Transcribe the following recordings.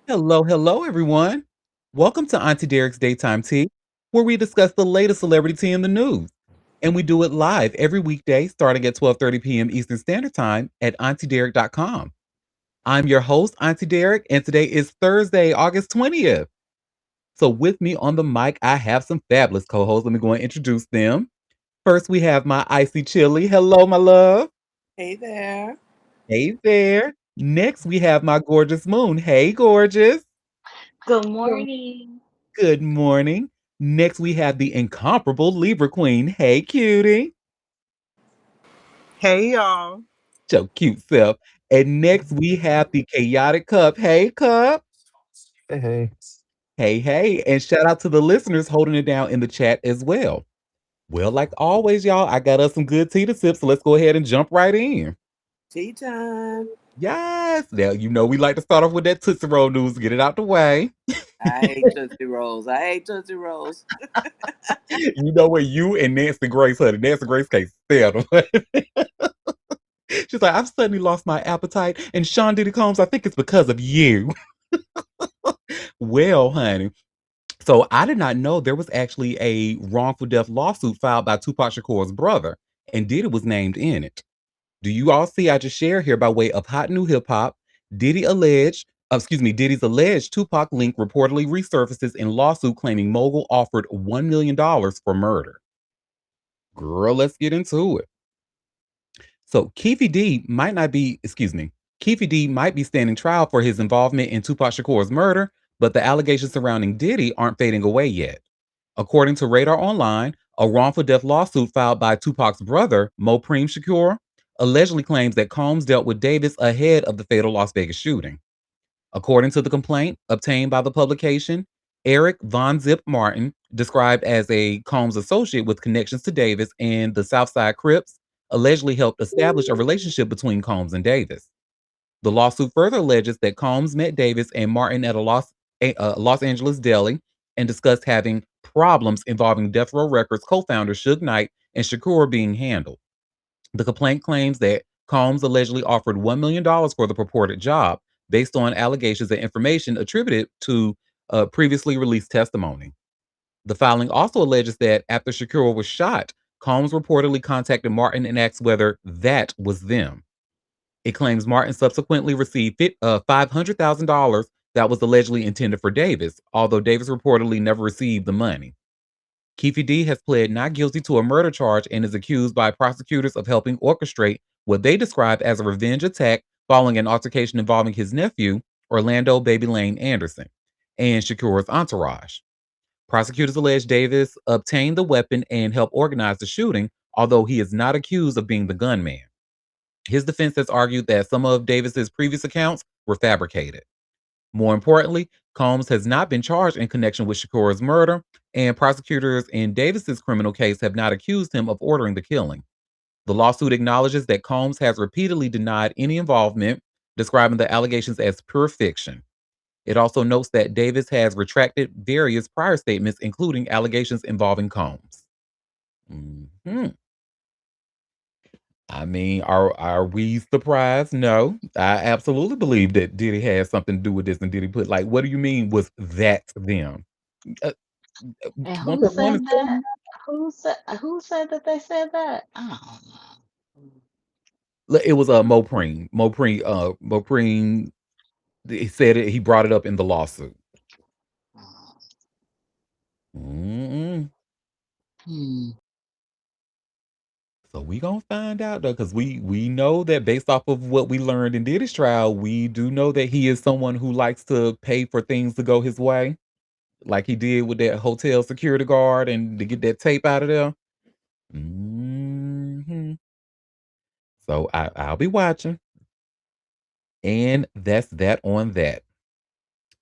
Hello, hello, everyone. Welcome to Auntie Derek's Daytime Tea, where we discuss the latest celebrity tea in the news. And we do it live every weekday starting at 12:30 p.m. Eastern Standard Time at auntiederek.com. I'm your host, Auntie Derek, and today is Thursday, August 20th. So with me on the mic, I have some fabulous co-hosts. Let me go and introduce them. First, we have my Icy Chili. Hello, my love. Hey there. Hey there. Next, we have my gorgeous Moon. Hey, gorgeous. Good morning. Good morning. Next, we have the incomparable Libra Queen. Hey, cutie. Hey y'all. So cute self. And next, we have the chaotic Cup. Hey, Cup. Hey, hey. Hey, hey. And shout out to the listeners holding it down in the chat as well. Well, like always, y'all, I got us some good tea to sip. So let's go ahead and jump right in. Tea time. Yes. Now, we like to start off with that Tootsie Roll news, get it out the way. I hate Tootsie Rolls. I hate Tootsie Rolls. You know what? You and Nancy Grace, honey. Nancy Grace can't stand them. She's like, I've suddenly lost my appetite. And Sean Diddy Combs, I think it's because of you. Well, honey. So I did not know there was actually a wrongful death lawsuit filed by Tupac Shakur's brother, and Diddy was named in it. Do you all see? I just share here by way of hot new hip hop. Diddy's alleged Tupac link reportedly resurfaces in lawsuit claiming Mogul offered $1 million for murder. Girl, let's get into it. So Keefe D might be standing trial for his involvement in Tupac Shakur's murder, but the allegations surrounding Diddy aren't fading away yet. According to Radar Online, a wrongful death lawsuit filed by Tupac's brother, Mopreem Shakur, allegedly claims that Combs dealt with Davis ahead of the fatal Las Vegas shooting. According to the complaint obtained by the publication, Eric Von Zip Martin, described as a Combs associate with connections to Davis and the Southside Crips, allegedly helped establish a relationship between Combs and Davis. The lawsuit further alleges that Combs met Davis and Martin at a Los Angeles deli and discussed having problems involving Death Row Records co-founder Suge Knight and Shakur being handled. The complaint claims that Combs allegedly offered $1 million for the purported job based on allegations and information attributed to previously released testimony. The filing also alleges that after Shakur was shot, Combs reportedly contacted Martin and asked whether that was them. It claims Martin subsequently received $500,000 that was allegedly intended for Davis, although Davis reportedly never received the money. Keefe D has pled not guilty to a murder charge and is accused by prosecutors of helping orchestrate what they describe as a revenge attack following an altercation involving his nephew, Orlando Baby Lane Anderson, and Shakur's entourage. Prosecutors allege Davis obtained the weapon and helped organize the shooting, although he is not accused of being the gunman. His defense has argued that some of Davis's previous accounts were fabricated. More importantly, Combs has not been charged in connection with Shakur's murder, and prosecutors in Davis's criminal case have not accused him of ordering the killing. The lawsuit acknowledges that Combs has repeatedly denied any involvement, describing the allegations as pure fiction. It also notes that Davis has retracted various prior statements, including allegations involving Combs. Mhm. I mean, are we surprised? No. I absolutely believe that Diddy had something to do with this, and Diddy put like, what do you mean was that them? Uh, And one who plus one is said that? two. Who said that they said that? I don't know. It was a Mopreen. He said it. He brought it up in the lawsuit. Mm-mm. Hmm. So we gonna find out though, because we know that based off of what we learned in Diddy's trial, we do know that he is someone who likes to pay for things to go his way, like he did with that hotel security guard and to get that tape out of there. Hmm. So I'll be watching, and that's that on that.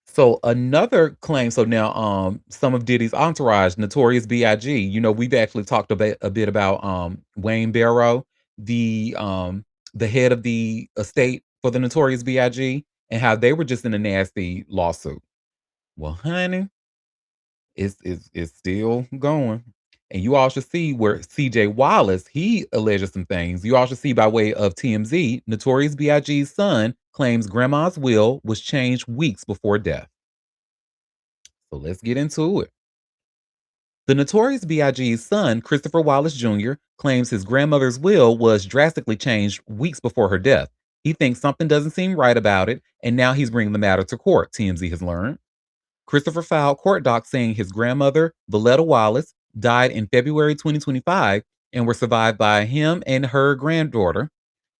So another claim. So now, some of Diddy's entourage, Notorious B.I.G. We've actually talked a bit about Wayne Barrow, the head of the estate for the Notorious B.I.G. and how they were just in a nasty lawsuit. Well, honey, it's still going. And you all should see where CJ Wallace, he alleges some things. You all should see by way of TMZ, Notorious B.I.G.'s son claims grandma's will was changed weeks before death. So let's get into it. The Notorious B.I.G.'s son, Christopher Wallace Jr., claims his grandmother's will was drastically changed weeks before her death. He thinks something doesn't seem right about it, and now he's bringing the matter to court, TMZ has learned. Christopher filed court docs saying his grandmother, Valletta Wallace, died in February 2025 and were survived by him and her granddaughter.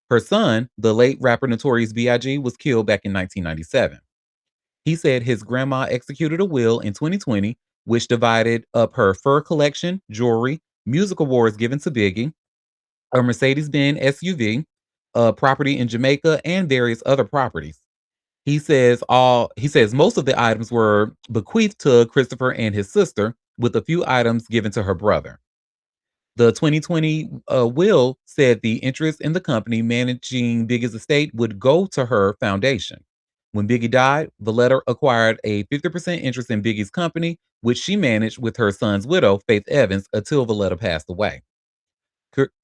Her son, the late rapper Notorious B.I.G., was killed back in 1997. He said his grandma executed a will in 2020, which divided up her fur collection, jewelry, music awards given to Biggie, a Mercedes Benz SUV, a property in Jamaica, and various other properties. He says most of the items were bequeathed to Christopher and his sister, with a few items given to her brother. The 2020 will said the interest in the company managing Biggie's estate would go to her foundation. When Biggie died, Valletta acquired a 50% interest in Biggie's company, which she managed with her son's widow, Faith Evans, until Valletta passed away.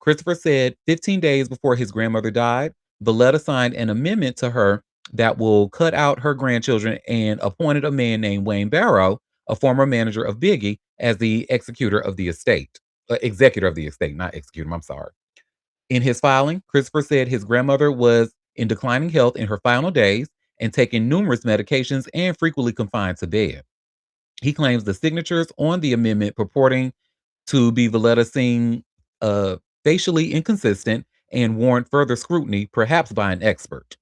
Christopher said 15 days before his grandmother died, Valletta signed an amendment to her that will cut out her grandchildren and appointed a man named Wayne Barrow, a former manager of Biggie, as the executor of the estate. Executor of the estate, not executor, I'm sorry. In his filing, Christopher said his grandmother was in declining health in her final days and taking numerous medications and frequently confined to bed. He claims the signatures on the amendment purporting to be Valletta seem uh, facially inconsistent and warrant further scrutiny, perhaps by an expert.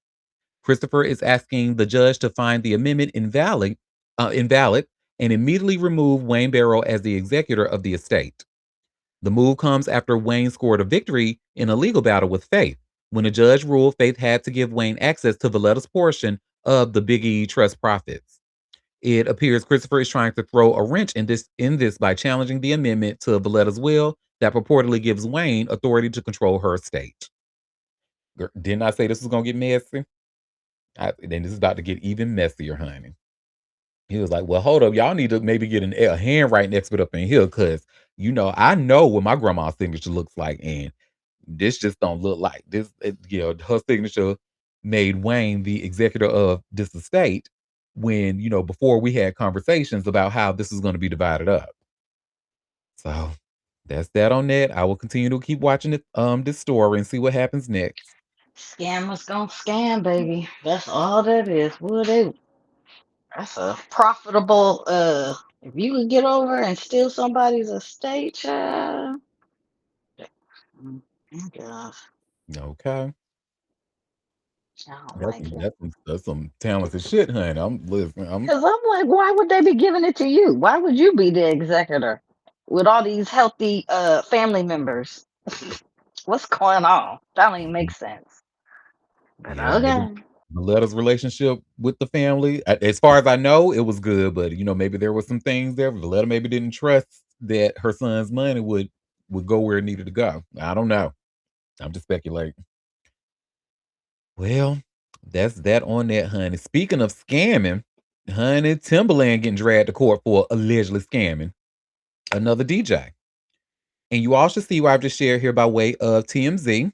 Christopher is asking the judge to find the amendment invalid and immediately remove Wayne Barrow as the executor of the estate. The move comes after Wayne scored a victory in a legal battle with Faith, when a judge ruled Faith had to give Wayne access to Valletta's portion of the Biggie Trust profits. It appears Christopher is trying to throw a wrench in this by challenging the amendment to Valletta's will that purportedly gives Wayne authority to control her estate. Didn't I say this was gonna get messy? Then this is about to get even messier, honey. He was like, "Well, hold up, y'all need to maybe get a handwriting expert up in here, cause I know what my grandma's signature looks like, and this just don't look like this. Her signature made Wayne the executor of this estate when before we had conversations about how this is going to be divided up. So that's that on that. I will continue to keep watching this story and see what happens next. Scammers gonna scam, baby. That's all that is. What they That's a profitable if you could get over and steal somebody's estate, child. Mm, oh gosh, Okay, I don't that's like some, it. that's some talented shit, honey. I'm listening. Cause I'm like, why would they be giving it to you? Why would you be the executor with all these healthy family members? What's going on? That don't even make sense. But Yeah, maybe okay. Valetta's relationship with the family, as far as I know, it was good. But maybe there was some things there. Valetta maybe didn't trust that her son's money would go where it needed to go. I don't know. I'm just speculating. Well, that's that on that, honey. Speaking of scamming, honey, Timberland getting dragged to court for allegedly scamming another DJ. And you all should see what I've just shared here by way of TMZ.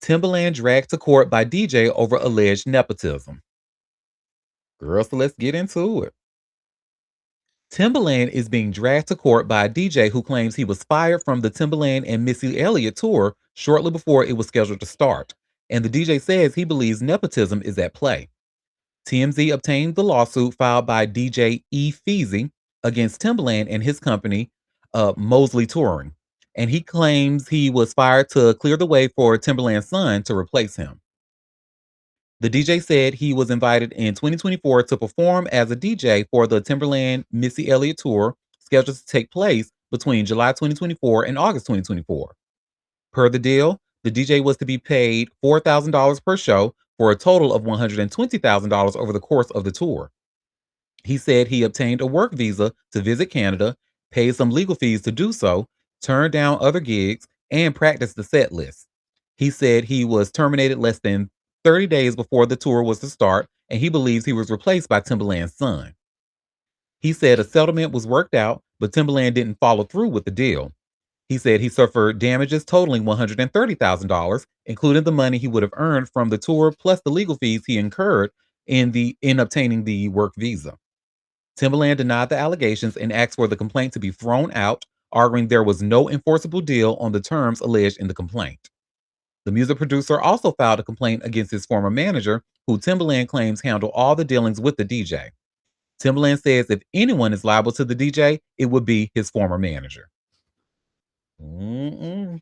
Timberland dragged to court by DJ over alleged nepotism. Girl, so let's get into it. Timberland is being dragged to court by a DJ who claims he was fired from the Timberland and Missy Elliott tour shortly before it was scheduled to start. And the DJ says he believes nepotism is at play. TMZ obtained the lawsuit filed by DJ E. Feezy against Timberland and his company, Mosley Touring. And he claims he was fired to clear the way for Timberland's son to replace him. The DJ said he was invited in 2024 to perform as a DJ for the Timberland Missy Elliott tour, scheduled to take place between July 2024 and August 2024. Per the deal, the DJ was to be paid $4,000 per show for a total of $120,000 over the course of the tour. He said he obtained a work visa to visit Canada, paid some legal fees to do so, turned down other gigs, and practiced the set list. He said he was terminated less than 30 days before the tour was to start, and he believes he was replaced by Timberland's son. He said a settlement was worked out, but Timberland didn't follow through with the deal. He said he suffered damages totaling $130,000, including the money he would have earned from the tour plus the legal fees he incurred in obtaining the work visa. Timberland denied the allegations and asked for the complaint to be thrown out, arguing there was no enforceable deal on the terms alleged in the complaint. The music producer also filed a complaint against his former manager, who Timberland claims handled all the dealings with the DJ. Timberland says if anyone is liable to the DJ, it would be his former manager. Mm-mm.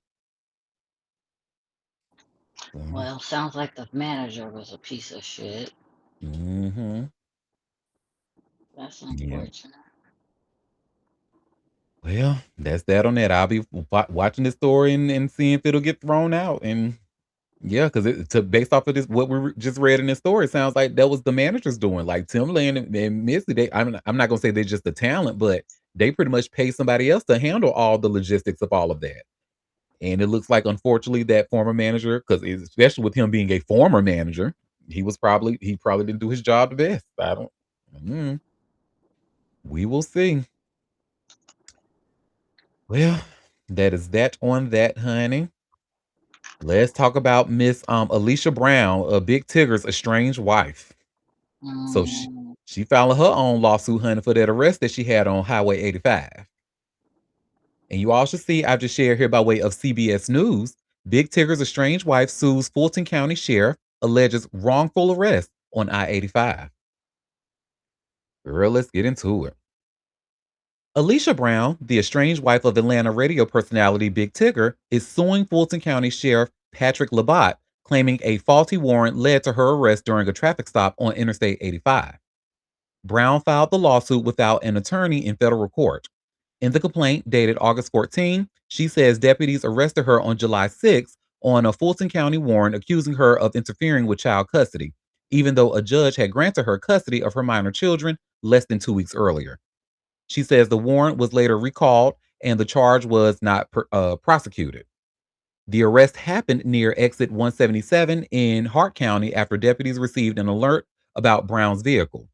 Well, sounds like the manager was a piece of shit. Mm-hmm. That's Yeah. unfortunate. Well, that's that on that. I'll be watching this story and seeing if it'll get thrown out. And yeah, because based off of this, what just read in this story, it sounds like that was the manager's doing. Like Timberland and Missy, I'm not gonna say they're just the talent, but they pretty much pay somebody else to handle all the logistics of all of that. And it looks like, unfortunately, that former manager, because especially with him being a former manager, he probably didn't do his job the best. I don't. Mm, we will see. Well, that is that on that, honey. Let's talk about Miss Alicia Brown, Big Tigger's estranged wife. So Mm, she filed her own lawsuit, honey, for that arrest that she had on Highway 85. And you all should see, I just shared here by way of CBS News. Big Tigger's estranged wife sues Fulton County Sheriff, alleges wrongful arrest on I-85. Girl, let's get into it. Alicia Brown, the estranged wife of Atlanta radio personality Big Tigger, is suing Fulton County Sheriff Patrick Labatt, claiming a faulty warrant led to her arrest during a traffic stop on Interstate 85. Brown filed the lawsuit without an attorney in federal court. In the complaint dated August 14, she says deputies arrested her on July 6 on a Fulton County warrant accusing her of interfering with child custody, even though a judge had granted her custody of her minor children less than 2 weeks earlier. She says the warrant was later recalled and the charge was not prosecuted. The arrest happened near exit 177 in Hart County after deputies received an alert about Brown's vehicle.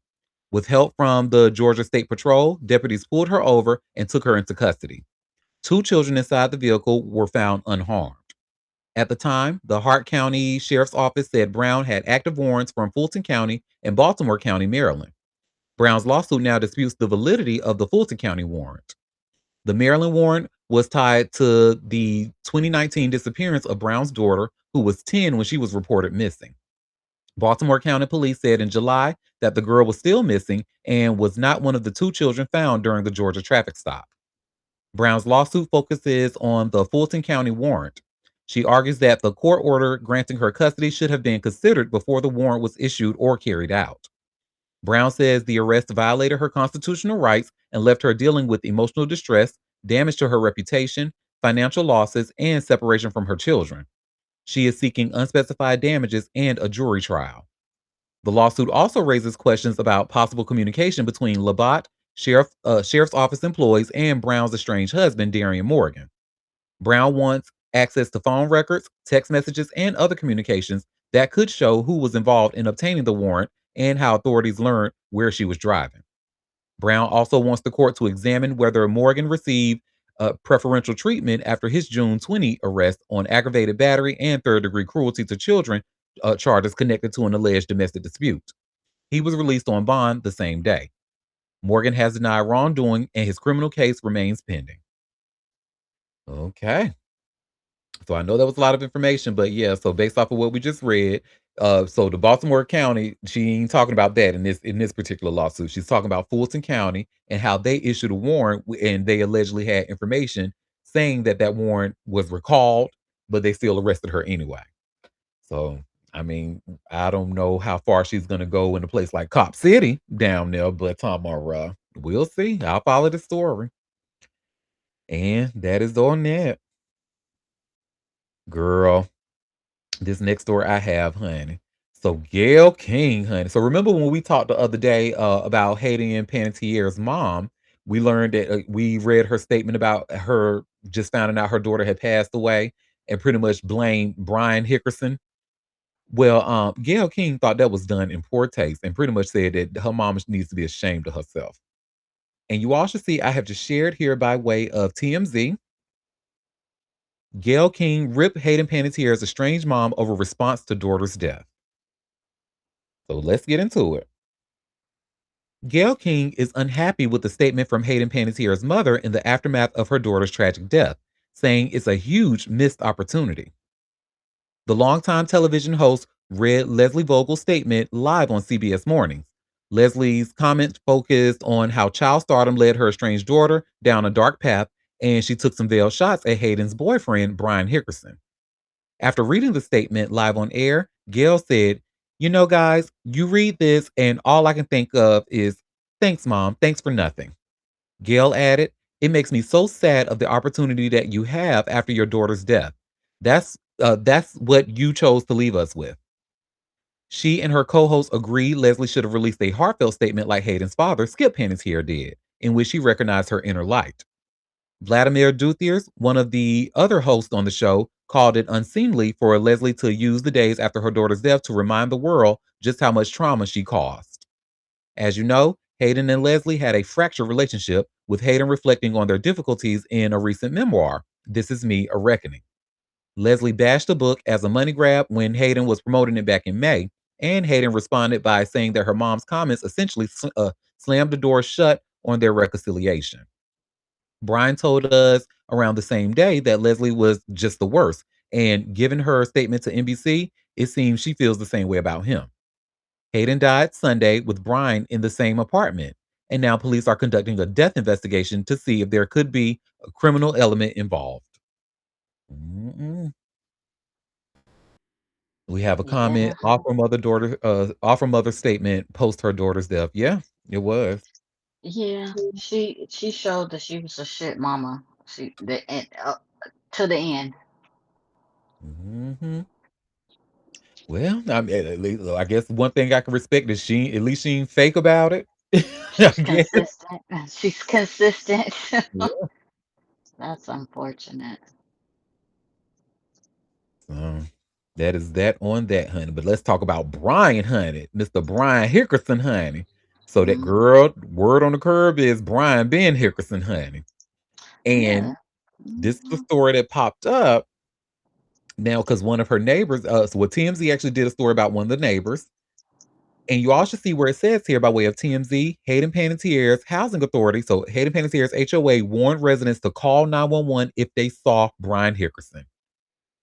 With help from the Georgia State Patrol, deputies pulled her over and took her into custody. Two children inside the vehicle were found unharmed. At the time, the Hart County Sheriff's Office said Brown had active warrants from Fulton County and Baltimore County, Maryland. Brown's lawsuit now disputes the validity of the Fulton County warrant. The Maryland warrant was tied to the 2019 disappearance of Brown's daughter, who was 10 when she was reported missing. Baltimore County Police said in July that the girl was still missing and was not one of the two children found during the Georgia traffic stop. Brown's lawsuit focuses on the Fulton County warrant. She argues that the court order granting her custody should have been considered before the warrant was issued or carried out. Brown says the arrest violated her constitutional rights and left her dealing with emotional distress, damage to her reputation, financial losses, and separation from her children. She is seeking unspecified damages and a jury trial. The lawsuit also raises questions about possible communication between Labatt, Sheriff's Office employees, and Brown's estranged husband, Darian Morgan. Brown wants access to phone records, text messages, and other communications that could show who was involved in obtaining the warrant and how authorities learned where she was driving. Brown also wants the court to examine whether Morgan received preferential treatment after his June 20 arrest on aggravated battery and third-degree cruelty to children charges connected to an alleged domestic dispute. He was released on bond the same day. Morgan has denied wrongdoing and his criminal case remains pending. Okay. So I know that was a lot of information, but yeah, so based off of what we just read, so the Baltimore County, she ain't talking about that in this particular lawsuit. She's talking about Fulton County and how they issued a warrant and they allegedly had information saying that that warrant was recalled, but they still arrested her anyway. So I mean, I don't know how far she's gonna go in a place like Cop City down there, but Tamara, we'll see. I'll follow the story. And that is on that. Girl, this next story I have, honey. So Gail King, honey. So remember when we talked the other day about Hayden and Panettiere's mom? We learned that we read her statement about her just finding out her daughter had passed away and pretty much blamed Brian Hickerson. Well, Gail King thought that was done in poor taste and pretty much said that her mom needs to be ashamed of herself. And you all should see I have just shared here by way of TMZ. Gail King ripped Hayden Panettiere's estranged mom over response to daughter's death. So let's get into it. Gail King is unhappy with the statement from Hayden Panettiere's mother in the aftermath of her daughter's tragic death, saying it's a huge missed opportunity. The longtime television host read Leslie Vogel's statement live on CBS Mornings. Leslie's comments focused on how child stardom led her estranged daughter down a dark path, and she took some veiled shots at Hayden's boyfriend, Brian Hickerson. After reading the statement live on air, Gail said, "You know, guys, you read this, and all I can think of is, thanks, Mom, thanks for nothing." Gail added, "It makes me so sad of the opportunity that you have after your daughter's death. That's what you chose to leave us with." She and her co-host agreed Leslie should have released a heartfelt statement like Hayden's father, Skip Panettiere, did, in which he recognized her inner light. Vladimir Duthiers, one of the other hosts on the show, called it unseemly for Leslie to use the days after her daughter's death to remind the world just how much trauma she caused. As you know, Hayden and Leslie had a fractured relationship, with Hayden reflecting on their difficulties in a recent memoir, This Is Me, A Reckoning. Leslie bashed the book as a money grab when Hayden was promoting it back in May, and Hayden responded by saying that her mom's comments essentially slammed the door shut on their reconciliation. Brian told us around the same day that Leslie was just the worst, and given her statement to NBC, it seems she feels the same way about him. Hayden died Sunday with Brian in the same apartment, and now police are conducting a death investigation to see if there could be a criminal element involved. Mm-mm. We have a comment Yeah. off her mother's statement post her daughter's death. Yeah, it was. Yeah. She showed that she was a shit mama. She the and to the end. Hmm. Well, I mean, at least, I guess one thing I can respect is at least she ain't fake about it. I She's guess. consistent. She's consistent. Yeah. That's unfortunate. So that is that on that, honey. But let's talk about Brian, honey, Mr. Brian Hickerson, honey. So that Mm, girl, word on the curb is Brian Ben Hickerson, honey. yeah. And this is the Mhm. story that popped up now because one of her neighbors, TMZ actually did a story about one of the neighbors. And you all should see where it says here by way of TMZ, Hayden Panettiere's housing authority. So Hayden Panettiere's HOA warned residents to call 911 if they saw Brian Hickerson.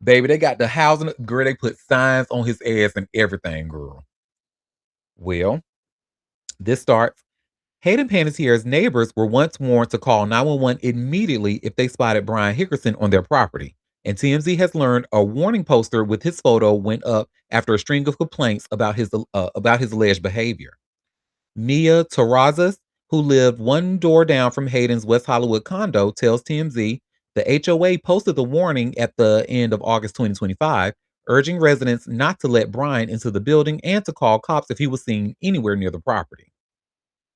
Baby, they got the housing, girl, they put signs on his ass and everything, girl. Well, this starts. Hayden Panettiere's neighbors were once warned to call 911 immediately if they spotted Brian Hickerson on their property. And TMZ has learned a warning poster with his photo went up after a string of complaints about his alleged behavior. Mia Terrazas, who lived one door down from Hayden's West Hollywood condo, tells TMZ the HOA posted the warning at the end of August 2025, urging residents not to let Brian into the building and to call cops if he was seen anywhere near the property.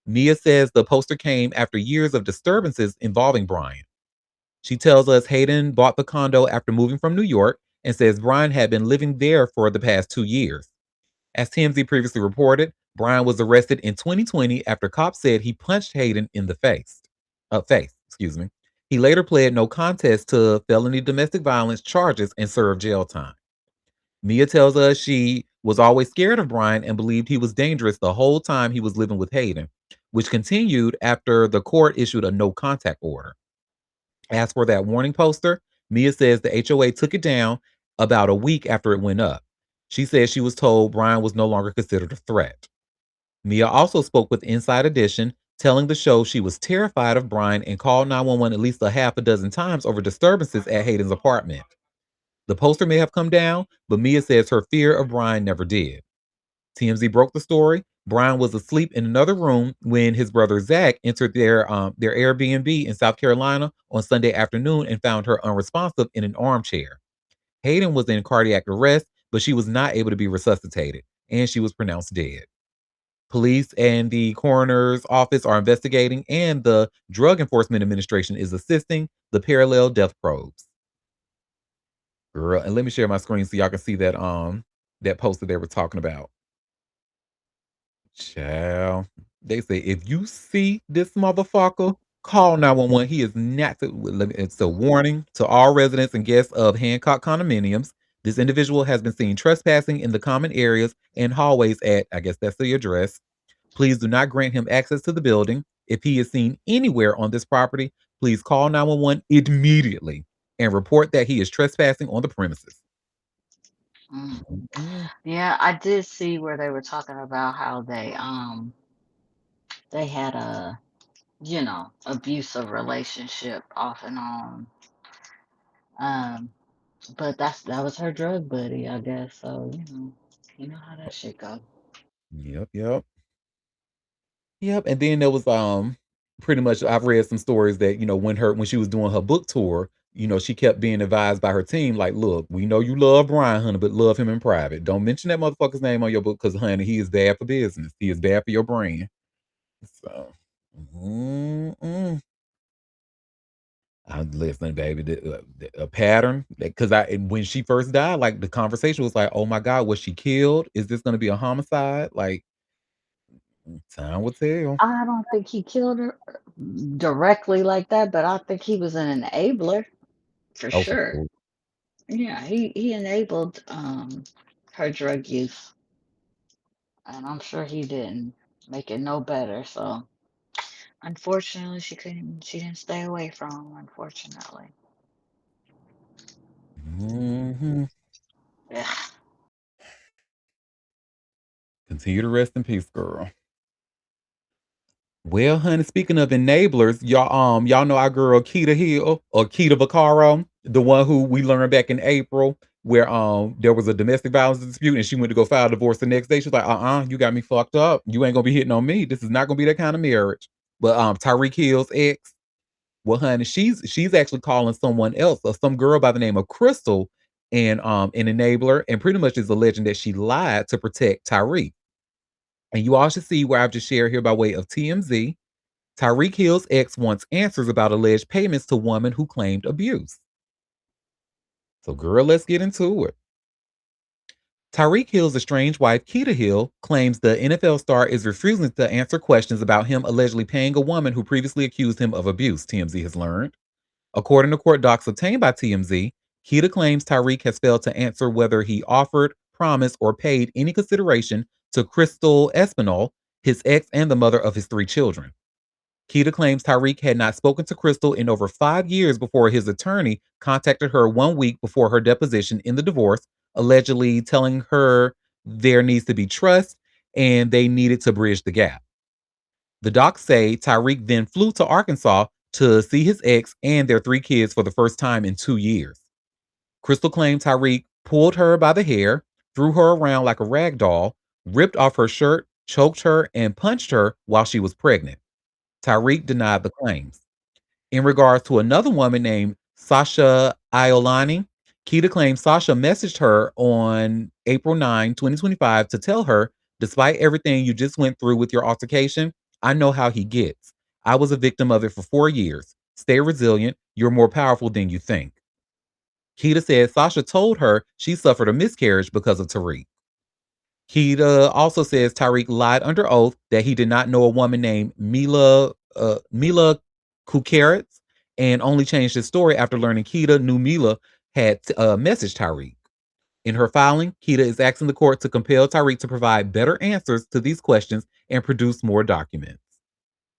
Mia says the poster came after years of disturbances involving Brian. She tells us Hayden bought the condo after moving from New York and says Brian had been living there for the past 2 years. As TMZ previously reported, Brian was arrested in 2020 after cops said he punched Hayden in the Excuse me. He later pled no contest to felony domestic violence charges and served jail time. Mia tells us she was always scared of Brian and believed he was dangerous the whole time he was living with Hayden, which continued after the court issued a no contact order. As for that warning poster, Mia says the HOA took it down about a week after it went up. She says she was told Brian was no longer considered a threat. Mia also spoke with Inside Edition, telling the show she was terrified of Brian and called 911 at least a half a dozen times over disturbances at Hayden's apartment. The poster may have come down, but Mia says her fear of Brian never did. TMZ broke the story. Brian was asleep in another room when his brother Zach entered their Airbnb in South Carolina on Sunday afternoon and found her unresponsive in an armchair. Hayden was in cardiac arrest, but she was not able to be resuscitated, and she was pronounced dead. Police and the coroner's office are investigating, and the Drug Enforcement Administration is assisting the parallel death probes. Girl, and let me share my screen so y'all can see that poster they were talking about. Child. They say, "If you see this motherfucker, call 911. He is not to." It's a warning to all residents and guests of Hancock condominiums. This individual has been seen trespassing in the common areas and hallways at, I guess that's the address. Please do not grant him access to the building. If he is seen anywhere on this property, please call 911 immediately and report that he is trespassing on the premises. Mm. Mhm. Yeah, I did see where they were talking about how they had a, abusive relationship off and on. Um, but that was her drug buddy, I guess. So, you know how that shit go. Yep, yep. Yep, and then there was, pretty much I've read some stories that, when she was doing her book tour, she kept being advised by her team, like, "Look, we know you love Brian, honey, but love him in private. Don't mention that motherfucker's name on your book, because honey, he is bad for business. He is bad for your brand." So, mm-mm. I listen, baby, a pattern because when she first died, like, the conversation was like, "Oh my god, was she killed? Is this gonna be a homicide?" Like, time will tell. I don't think he killed her directly like that, but I think he was an enabler for Oh, for sure. sure. Yeah, he enabled her drug use, and I'm sure he didn't make it no better. So unfortunately, she didn't stay away from him. Unfortunately, Mhm. yeah. Continue to rest in peace, girl. Well, honey, speaking of enablers, y'all know our girl Keita Hill or Keita Vaccaro, the one who we learned back in April, where there was a domestic violence dispute and she went to go file divorce the next day. She's like, you got me fucked up. You ain't gonna be hitting on me. This is not gonna be that kind of marriage. But Tyreek Hill's ex, well, honey, she's actually calling someone else, or some girl by the name of Crystal, and an enabler, and pretty much is alleging that she lied to protect Tyreek. And you all should see where I've just shared here by way of TMZ. Tyreek Hill's ex wants answers about alleged payments to woman who claimed abuse. So, girl, let's get into it. Tyreek Hill's estranged wife, Keita Hill, claims the NFL star is refusing to answer questions about him allegedly paying a woman who previously accused him of abuse, TMZ has learned. According to court docs obtained by TMZ, Keita claims Tyreek has failed to answer whether he offered, promised, or paid any consideration to Crystal Espinal, his ex and the mother of his three children. Keita claims Tyreek had not spoken to Crystal in over 5 years before his attorney contacted her 1 week before her deposition in the divorce, allegedly telling her there needs to be trust and they needed to bridge the gap. The docs say Tyreek then flew to Arkansas to see his ex and their three kids for the first time in 2 years. Crystal claimed Tyreek pulled her by the hair, threw her around like a rag doll, ripped off her shirt, choked her, and punched her while she was pregnant. Tyreek denied the claims. In regards to another woman named Sasha Iolani, Keita claims Sasha messaged her on April 9, 2025 to tell her, despite everything you just went through with your altercation, I know how he gets. I was a victim of it for 4 years. Stay resilient. You're more powerful than you think. Keita said Sasha told her she suffered a miscarriage because of Tariq. Keita also says Tyreek lied under oath that he did not know a woman named Mila Kukaritz and only changed his story after learning Keita knew Mila had messaged Tyreek. In her filing, Keita is asking the court to compel Tyreek to provide better answers to these questions and produce more documents.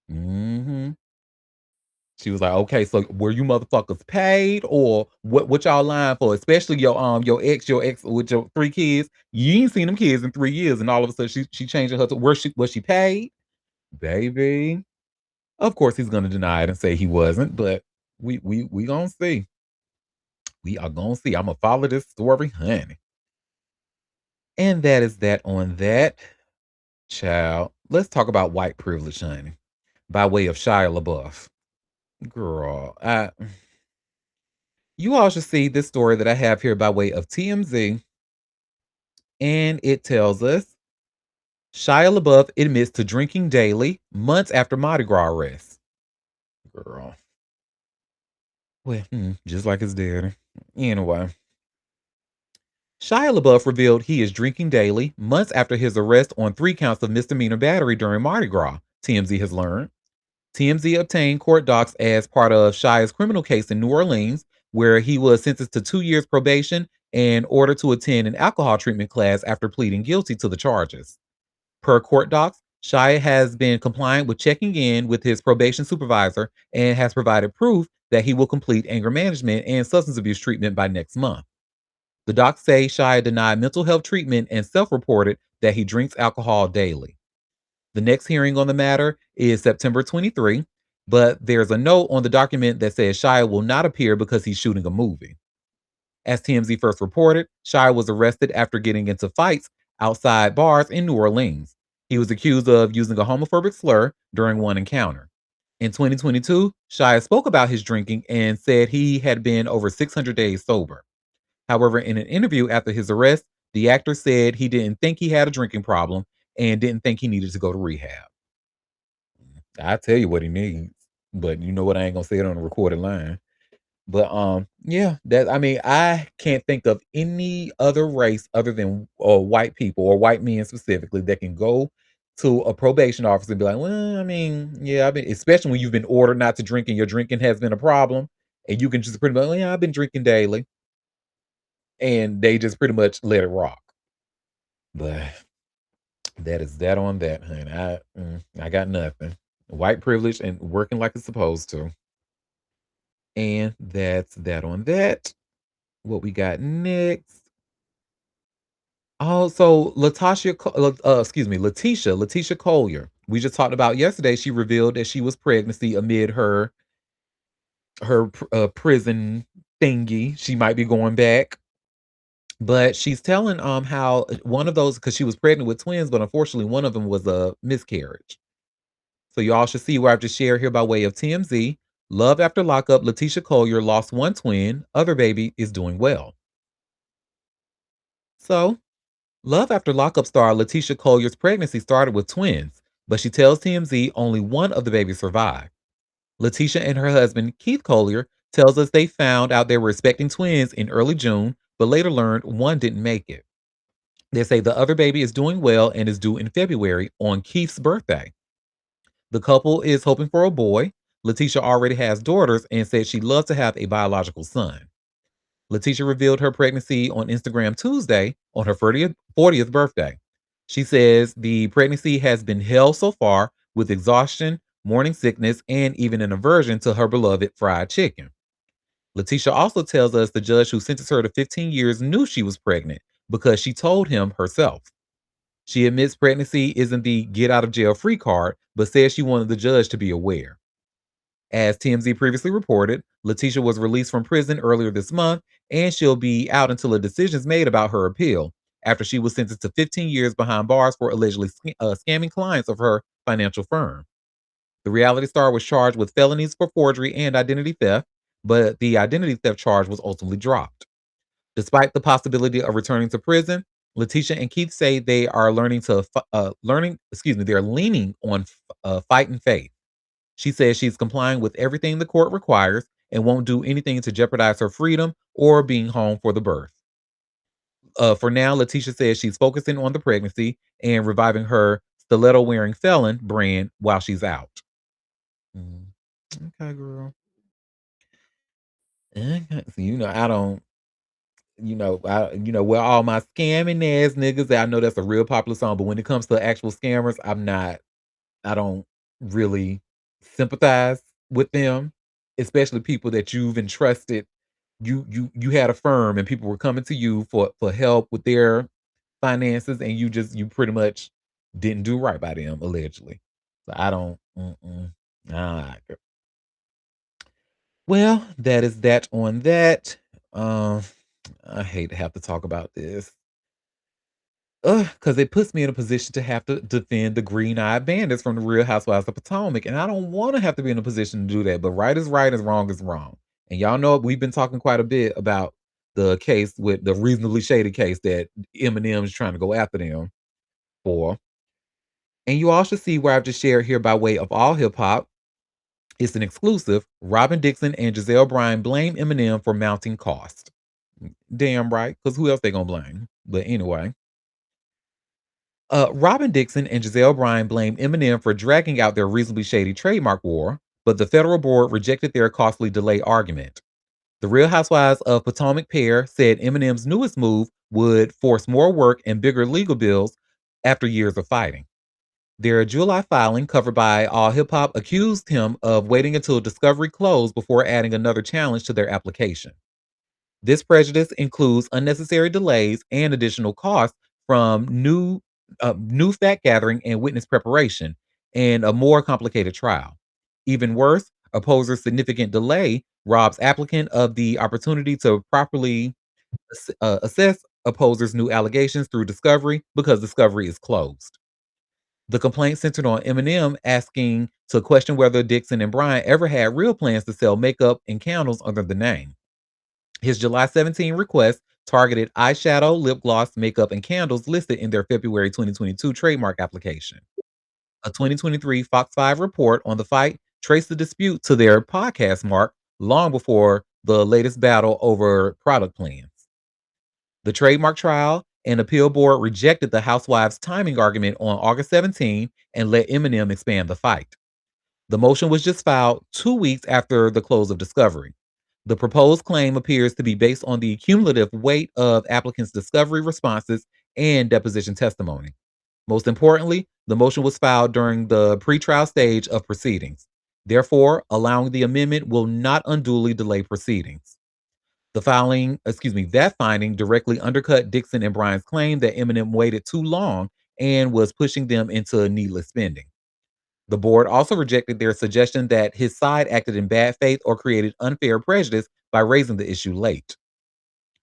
hmm She was like, "Okay, so were you motherfuckers paid, or what y'all lying for? Especially your ex with your three kids. You ain't seen them kids in 3 years, and all of a sudden she changing her to where she was she paid, baby." Of course, he's gonna deny it and say he wasn't, but we gonna see. We are gonna see. I'm gonna follow this story, honey. And that is that on that, child. Let's talk about white privilege, honey, by way of Shia LaBeouf. Girl, you all should see this story that I have here by way of TMZ, and it tells us Shia LaBeouf admits to drinking daily months after Mardi Gras arrest. Girl, well, just like his daddy. Anyway, Shia LaBeouf revealed he is drinking daily months after his arrest on 3 counts of misdemeanor battery during Mardi Gras, TMZ has learned. TMZ obtained court docs as part of Shia's criminal case in New Orleans, where he was sentenced to 2 years probation and ordered to attend an alcohol treatment class after pleading guilty to the charges. Per court docs, Shia has been compliant with checking in with his probation supervisor and has provided proof that he will complete anger management and substance abuse treatment by next month. The docs say Shia denied mental health treatment and self reported that he drinks alcohol daily. The next hearing on the matter is September 23, but there's a note on the document that says Shia will not appear because he's shooting a movie. As TMZ first reported, Shia was arrested after getting into fights outside bars in New Orleans. He was accused of using a homophobic slur during one encounter. In 2022, Shia spoke about his drinking and said he had been over 600 days sober. However, in an interview after his arrest, the actor said he didn't think he had a drinking problem and didn't think he needed to go to rehab. I tell you what he needs, but you know what? I ain't gonna say it on a recorded line. But yeah, that I mean, I can't think of any other race other than white people or white men specifically that can go to a probation officer and be like, well, I mean, yeah, I've been, especially when you've been ordered not to drink and your drinking has been a problem, and you can just pretty much, well, yeah, I've been drinking daily, and they just pretty much let it rock. But that is that on that, honey. I got nothing. White privilege and working like it's supposed to. And that's that on that. What we got next? Oh, so Letitia Collier. We just talked about yesterday. She revealed that she was pregnancy amid her prison thingy. She might be going back, but she's telling how one of those because she was pregnant with twins, but unfortunately one of them was a miscarriage. So y'all should see where I've just shared here by way of TMZ. Love after lockup, Letitia Collier lost one twin. Other baby is doing well. So Love After Lockup star Letitia Collier's pregnancy started with twins, but she tells TMZ only one of the babies survived. Letitia and her husband, Keith Collier, tells us they found out they were expecting twins in early June, but later learned one didn't make it. They say the other baby is doing well and is due in February on Keith's birthday. The couple is hoping for a boy. Letitia already has daughters and said she'd love to have a biological son. Letitia revealed her pregnancy on Instagram Tuesday on her 40th birthday. She says the pregnancy has been hell so far with exhaustion, morning sickness, and even an aversion to her beloved fried chicken. Letitia also tells us the judge who sentenced her to 15 years knew she was pregnant because she told him herself. She admits pregnancy isn't the get out of jail free card, but says she wanted the judge to be aware. As TMZ previously reported, Letitia was released from prison earlier this month, and she'll be out until a decision is made about her appeal after she was sentenced to 15 years behind bars for allegedly scamming clients of her financial firm. The reality star was charged with felonies for forgery and identity theft, but the identity theft charge was ultimately dropped. Despite the possibility of returning to prison, Letitia and Keith say they are they're leaning on fight and faith. She says she's complying with everything the court requires and won't do anything to jeopardize her freedom or being home for the birth. For now, Letitia says she's focusing on the pregnancy and reviving her stiletto wearing felon brand while she's out. Mm, okay, girl. Okay. So, I don't, where all my scamming ass niggas, I know that's a real popular song, but when it comes to actual scammers, I don't really sympathize with them, especially people that you've entrusted. You had a firm and people were coming to you for help with their finances, and you pretty much didn't do right by them allegedly. So I don't. Nah. Well, that is that on that. Um, I hate to have to talk about this. Because it puts me in a position to have to defend the green-eyed bandits from the Real Housewives of Potomac, and I don't wanna have to be in a position to do that, but right is right and wrong is wrong. And y'all know we've been talking quite a bit about the case with the reasonably shady case that Eminem is trying to go after them for. And you all should see where I've just shared here by way of all hip hop. It's an exclusive. Robin Dixon and Giselle Bryan blame Eminem for mounting cost. Damn right, because who else they gonna blame? But anyway. Robin Dixon and Giselle Bryan blamed Eminem for dragging out their reasonably shady trademark war, but the federal board rejected their costly delay argument. The Real Housewives of Potomac pair said Eminem's newest move would force more work and bigger legal bills after years of fighting. Their July filing, covered by All Hip Hop, accused him of waiting until discovery closed before adding another challenge to their application. This prejudice includes unnecessary delays and additional costs from new fact gathering and witness preparation, and a more complicated trial. Even worse, opposers' significant delay robs applicant of the opportunity to properly assess opposers' new allegations through discovery because discovery is closed. The complaint centered on Eminem asking to question whether Dixon and Bryant ever had real plans to sell makeup and candles under the name. His July 17 request targeted eyeshadow, lip gloss, makeup, and candles listed in their February 2022 trademark application. A 2023 Fox 5 report on the fight traced the dispute to their podcast mark long before the latest battle over product plans. The trademark trial and appeal board rejected the housewives' timing argument on August 17 and let Eminem expand the fight. The motion was just filed 2 weeks after the close of discovery. The proposed claim appears to be based on the cumulative weight of applicants' discovery responses and deposition testimony. Most importantly, the motion was filed during the pretrial stage of proceedings. Therefore, allowing the amendment will not unduly delay proceedings. That finding directly undercut Dixon and Bryan's claim that Eminem waited too long and was pushing them into needless spending. The board also rejected their suggestion that his side acted in bad faith or created unfair prejudice by raising the issue late.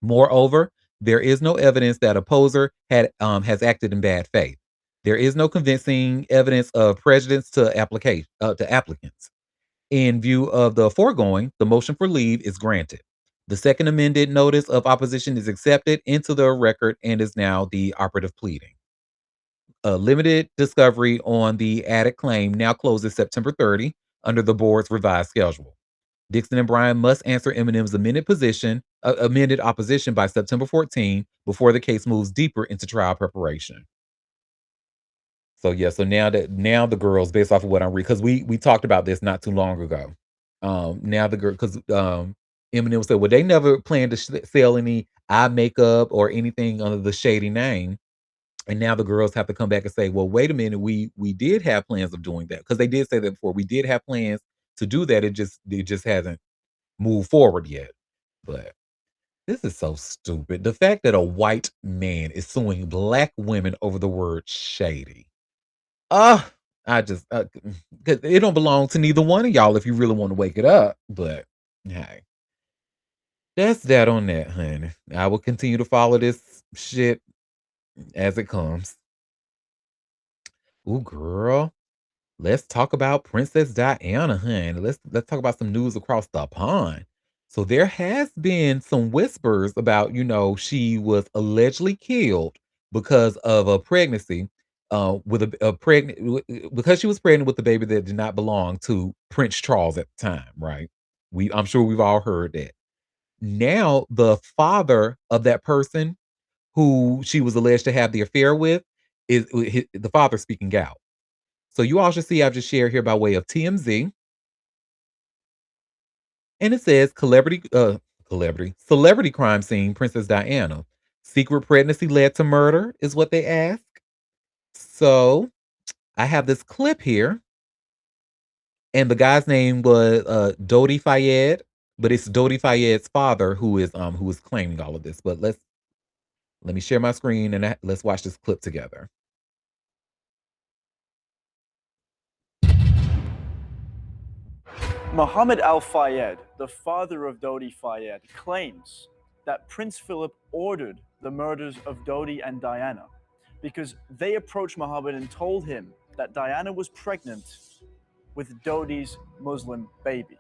Moreover, there is no evidence that opposer has acted in bad faith. There is no convincing evidence of prejudice to applicants. In view of the foregoing, the motion for leave is granted. The second amended notice of opposition is accepted into the record and is now the operative pleading. A limited discovery on the added claim now closes September 30 under the board's revised schedule. Dixon and Bryan must answer Eminem's amended opposition by September 14 before the case moves deeper into trial preparation. So yeah, so now the girls, based off of what I'm reading, because we talked about this not too long ago. Now the girl, because Eminem said, well, they never planned to sell any eye makeup or anything under the shady name. And now the girls have to come back and say, well, wait a minute, we did have plans of doing that. Because they did say that before. We did have plans to do that. It just hasn't moved forward yet. But this is so stupid. The fact that a white man is suing black women over the word shady. Uh, I just 'cause it don't belong to neither one of y'all if you really want to wake it up. But hey, that's that on that, honey. I will continue to follow this shit as it comes. Ooh, girl. Let's talk about Princess Diana, honey. Let's talk about some news across the pond. So there has been some whispers about, she was allegedly killed because of a pregnancy, with a pregnant because she was pregnant with a baby that did not belong to Prince Charles at the time, right? I'm sure we've all heard that. Now the father of that person who she was alleged to have the affair with is the father speaking out. So you all should see I've just shared here by way of TMZ. And it says celebrity crime scene, Princess Diana. Secret pregnancy led to murder is what they ask. So I have this clip here, and the guy's name was Dodi Fayed, but it's Dodi Fayed's father who is claiming all of this. But let me share my screen and let's watch this clip together. Mohammed Al Fayed, the father of Dodi Fayed, claims that Prince Philip ordered the murders of Dodi and Diana because they approached Mohammed and told him that Diana was pregnant with Dodi's Muslim baby.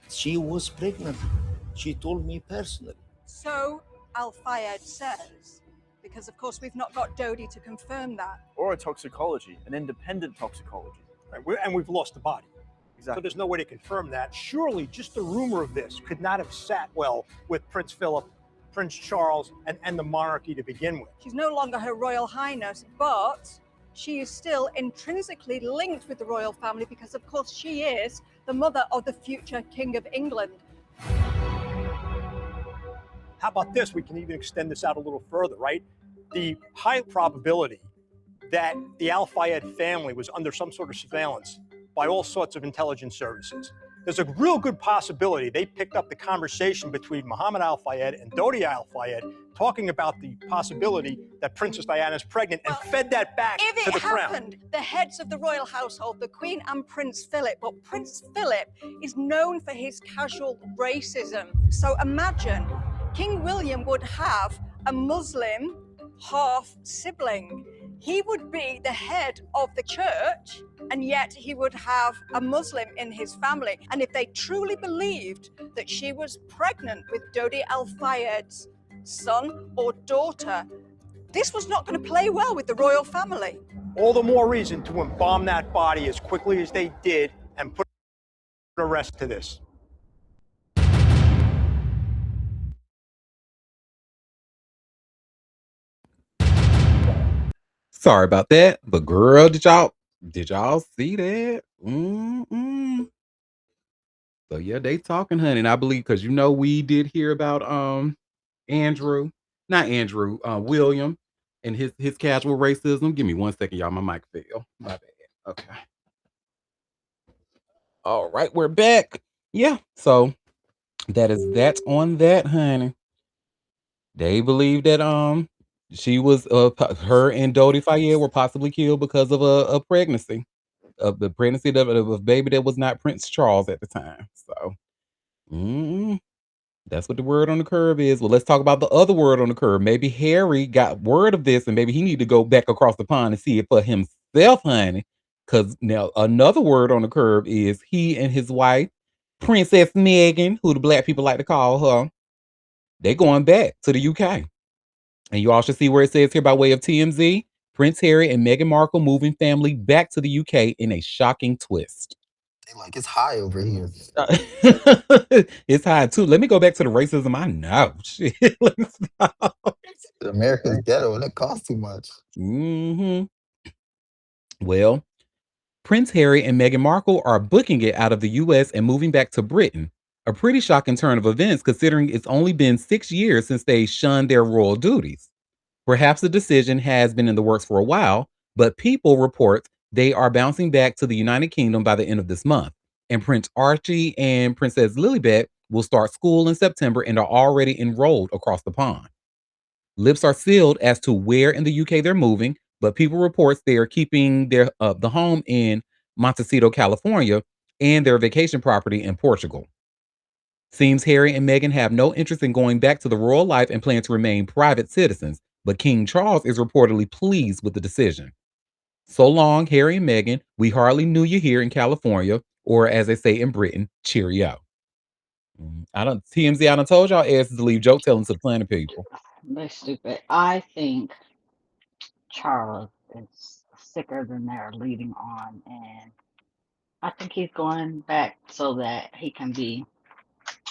She was pregnant. She told me personally. So Al Fayed says, because of course we've not got Dodi to confirm that. Or a toxicology, an independent toxicology. Right, and we've lost the body. Exactly. So there's no way to confirm that. Surely just the rumor of this could not have sat well with Prince Philip Prince Charles and end the monarchy to begin with. She's no longer Her Royal Highness, but she is still intrinsically linked with the royal family because, of course, she is the mother of the future King of England. How about this? We can even extend this out a little further, right? The high probability that the Al Fayed family was under some sort of surveillance by all sorts of intelligence services. There's a real good possibility they picked up the conversation between Mohammed Al Fayed and Dodi Al Fayed talking about the possibility that Princess Diana is pregnant and fed that back to the crown. If it happened, the heads of the royal household, the Queen and Prince Philip, but Prince Philip is known for his casual racism. So imagine King William would have a Muslim half sibling. He would be the head of the church, and yet he would have a Muslim in his family. And if they truly believed that she was pregnant with Dodi Al Fayed's son or daughter, this was not going to play well with the royal family. All the more reason to embalm that body as quickly as they did and put a rest to this. Sorry about that, but girl, did y'all see that? Mm-mm. So yeah, they talking, honey, and I believe because we did hear about Andrew, not Andrew, William, and his casual racism. Give me 1 second, y'all. My mic fell. My bad. Okay. All right, we're back. Yeah. So that's on that, honey. They believe that she was her and Dodi Fayed were possibly killed because of a pregnancy. Of the pregnancy of a baby that was not Prince Charles at the time. So mm, that's what the word on the curve is. Well, let's talk about the other word on the curve. Maybe Harry got word of this and maybe he need to go back across the pond and see it for himself, honey. Because now another word on the curve is he and his wife, Princess Megan, who the black people like to call her, they going back to the UK. And you all should see where it says here by way of TMZ, Prince Harry and Meghan Markle moving family back to the UK in a shocking twist. They like it's high over here. It's high too. Let me go back to the racism I know. Shit. Let me stop. America's ghetto and it costs too much. hmm Well, Prince Harry and Meghan Markle are booking it out of the US and moving back to Britain. A pretty shocking turn of events considering it's only been 6 years since they shunned their royal duties. Perhaps the decision has been in the works for a while, but People report they are bouncing back to the United Kingdom by the end of this month. And Prince Archie and Princess Lilibet will start school in September and are already enrolled across the pond. Lips are sealed as to where in the UK they're moving, but People reports they are keeping their the home in Montecito, California, and their vacation property in Portugal. Seems Harry and Meghan have no interest in going back to the royal life and plan to remain private citizens, but King Charles is reportedly pleased with the decision. So long, Harry and Meghan. We hardly knew you here in California, or as they say in Britain, cheerio. I don't TMZ. I done told y'all asses to leave joke telling to the planet people. They're stupid. I think Charles is sicker than they're leading on, and I think he's going back so that he can be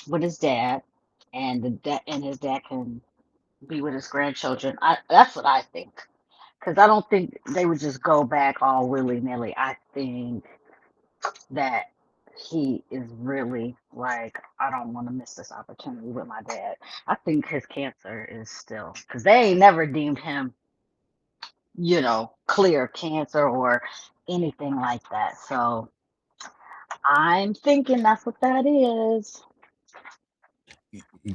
with his dad, and his dad can be with his grandchildren. That's what I think, because I don't think they would just go back all willy nilly. I think that he is really like, I don't want to miss this opportunity with my dad. I think his cancer is still, because they ain't never deemed him, clear cancer or anything like that. So I'm thinking that's what that is.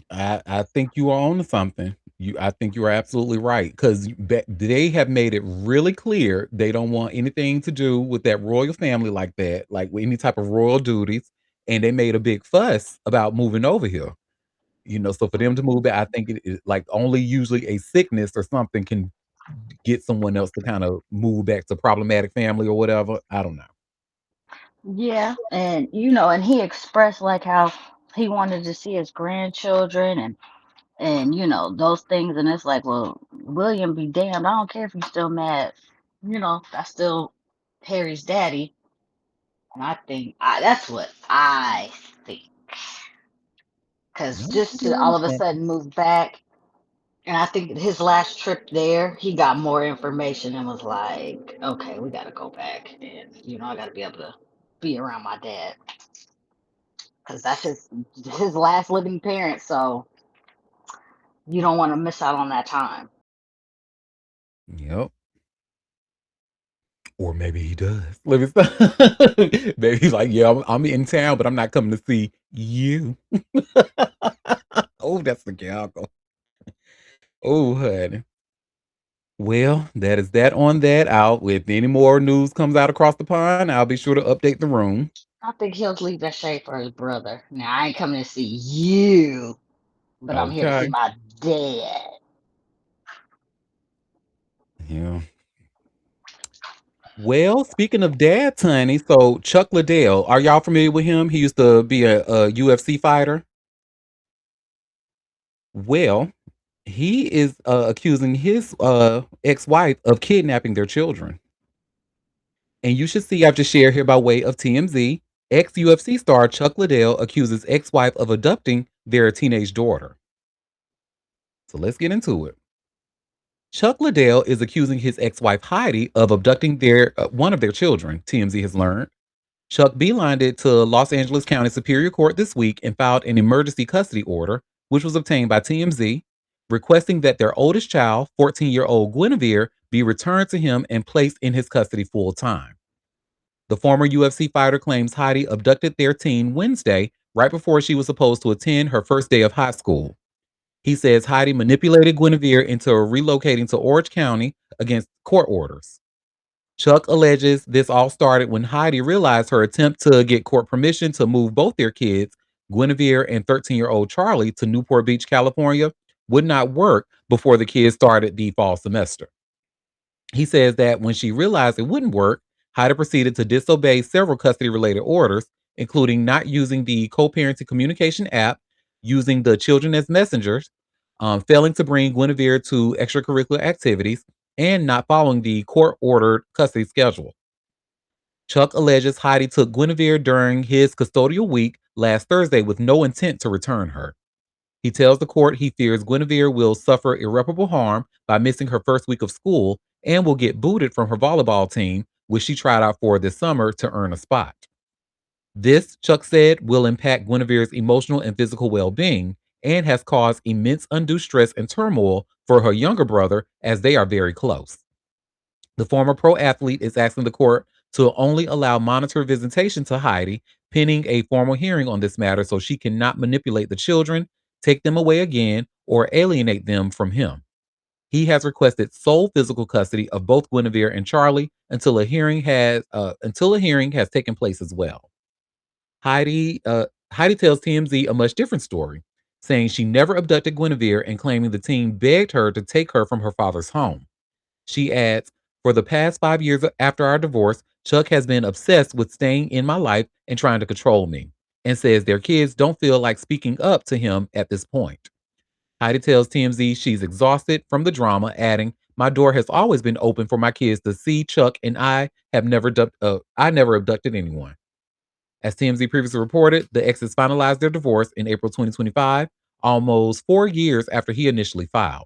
I think you are on to something. I think you are absolutely right because they have made it really clear they don't want anything to do with that royal family like that, like with any type of royal duties. And they made a big fuss about moving over here. So for them to move back, I think it is like only usually a sickness or something can get someone else to kind of move back to problematic family or whatever. I don't know. Yeah, and and he expressed like how he wanted to see his grandchildren and those things, and it's like, well, William be damned. I don't care if you're still mad. That's still Harry's daddy, and I think that's what I think. Because just to all of a sudden move back, And I think his last trip there, he got more information and was like, okay, we got to go back. And, I got to be able to be around my dad because that's his last living parent. So you don't want to miss out on that time. Yep. Or maybe he does. Let me stop. Maybe he's like, yeah, I'm in town, but I'm not coming to see you. Oh, that's the gaggle. Oh, honey. Well, that is that on that. If any more news comes out across the pond, I'll be sure to update the room. I think he'll leave that shade for his brother. Now, I ain't coming to see you, but I'm here to see Okay. my dad. Yeah. Well, speaking of dads, honey, so Chuck Liddell, are y'all familiar with him? He used to be a UFC fighter. Well, he is accusing his ex-wife of kidnapping their children. And you should see I've just shared here by way of TMZ. Ex UFC star Chuck Liddell accuses ex-wife of abducting their teenage daughter. So let's get into it. Chuck Liddell is accusing his ex-wife Heidi of abducting their one of their children, TMZ has learned. Chuck beelined it to Los Angeles County Superior Court this week and filed an emergency custody order, which was obtained by TMZ, requesting that their oldest child, 14-year-old Guinevere, be returned to him and placed in his custody full time. The former UFC fighter claims Heidi abducted their teen Wednesday, right before she was supposed to attend her first day of high school. He says Heidi manipulated Guinevere into relocating to Orange County against court orders. Chuck alleges this all started when Heidi realized her attempt to get court permission to move both their kids, Guinevere and 13-year-old Charlie, to Newport Beach, California, would not work before the kids started the fall semester. He says that when she realized it wouldn't work, Heidi proceeded to disobey several custody related orders, including not using the co parenting communication app, using the children as messengers, failing to bring Guinevere to extracurricular activities, and not following the court ordered custody schedule. Chuck alleges Heidi took Guinevere during his custodial week last Thursday with no intent to return her. He tells the court he fears Guinevere will suffer irreparable harm by missing her first week of school and will get booted from her volleyball team, which she tried out for this summer to earn a spot. This, Chuck said, will impact Guinevere's emotional and physical well being and has caused immense undue stress and turmoil for her younger brother as they are very close. The former pro athlete is asking the court to only allow monitor visitation to Heidi, pending a formal hearing on this matter so she cannot manipulate the children, take them away again, or alienate them from him. He has requested sole physical custody of both Guinevere and Charlie until a hearing has taken place as well. Heidi tells TMZ a much different story, saying she never abducted Guinevere and claiming the teen begged her to take her from her father's home. She adds, for the past 5 years after our divorce, Chuck has been obsessed with staying in my life and trying to control me, and says their kids don't feel like speaking up to him at this point. Heidi tells TMZ she's exhausted from the drama, adding, my door has always been open for my kids to see Chuck, and I never abducted anyone. As TMZ previously reported, the exes finalized their divorce in April 2025, almost 4 years after he initially filed.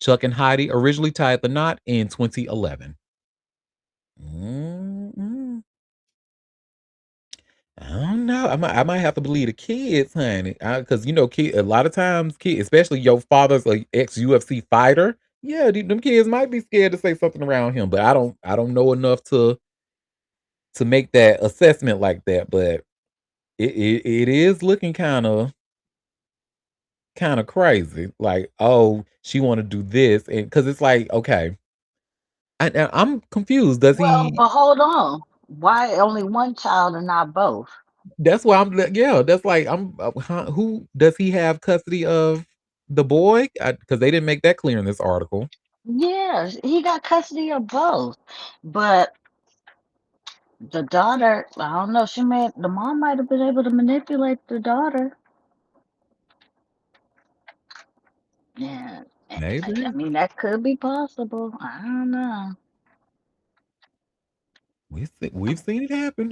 Chuck and Heidi originally tied the knot in 2011. Mm-mm. I don't know. I might have to believe the kids, honey, because a lot of times, kids, especially your father's like ex UFC fighter, yeah, them kids might be scared to say something around him. But I don't know enough to make that assessment like that. But it is looking kind of crazy. Like, oh, she want to do this, and because it's like, okay, I'm confused. Does Well, he? but hold on. Why only one child and not both? That's why I'm like, yeah, that's like who does he have custody of the boy? Because they didn't make that clear in this article. Yeah, he got custody of both. But the daughter, I don't know, the mom might have been able to manipulate the daughter. Yeah. I Maybe. mean, that could be possible. I don't know. We've seen it happen.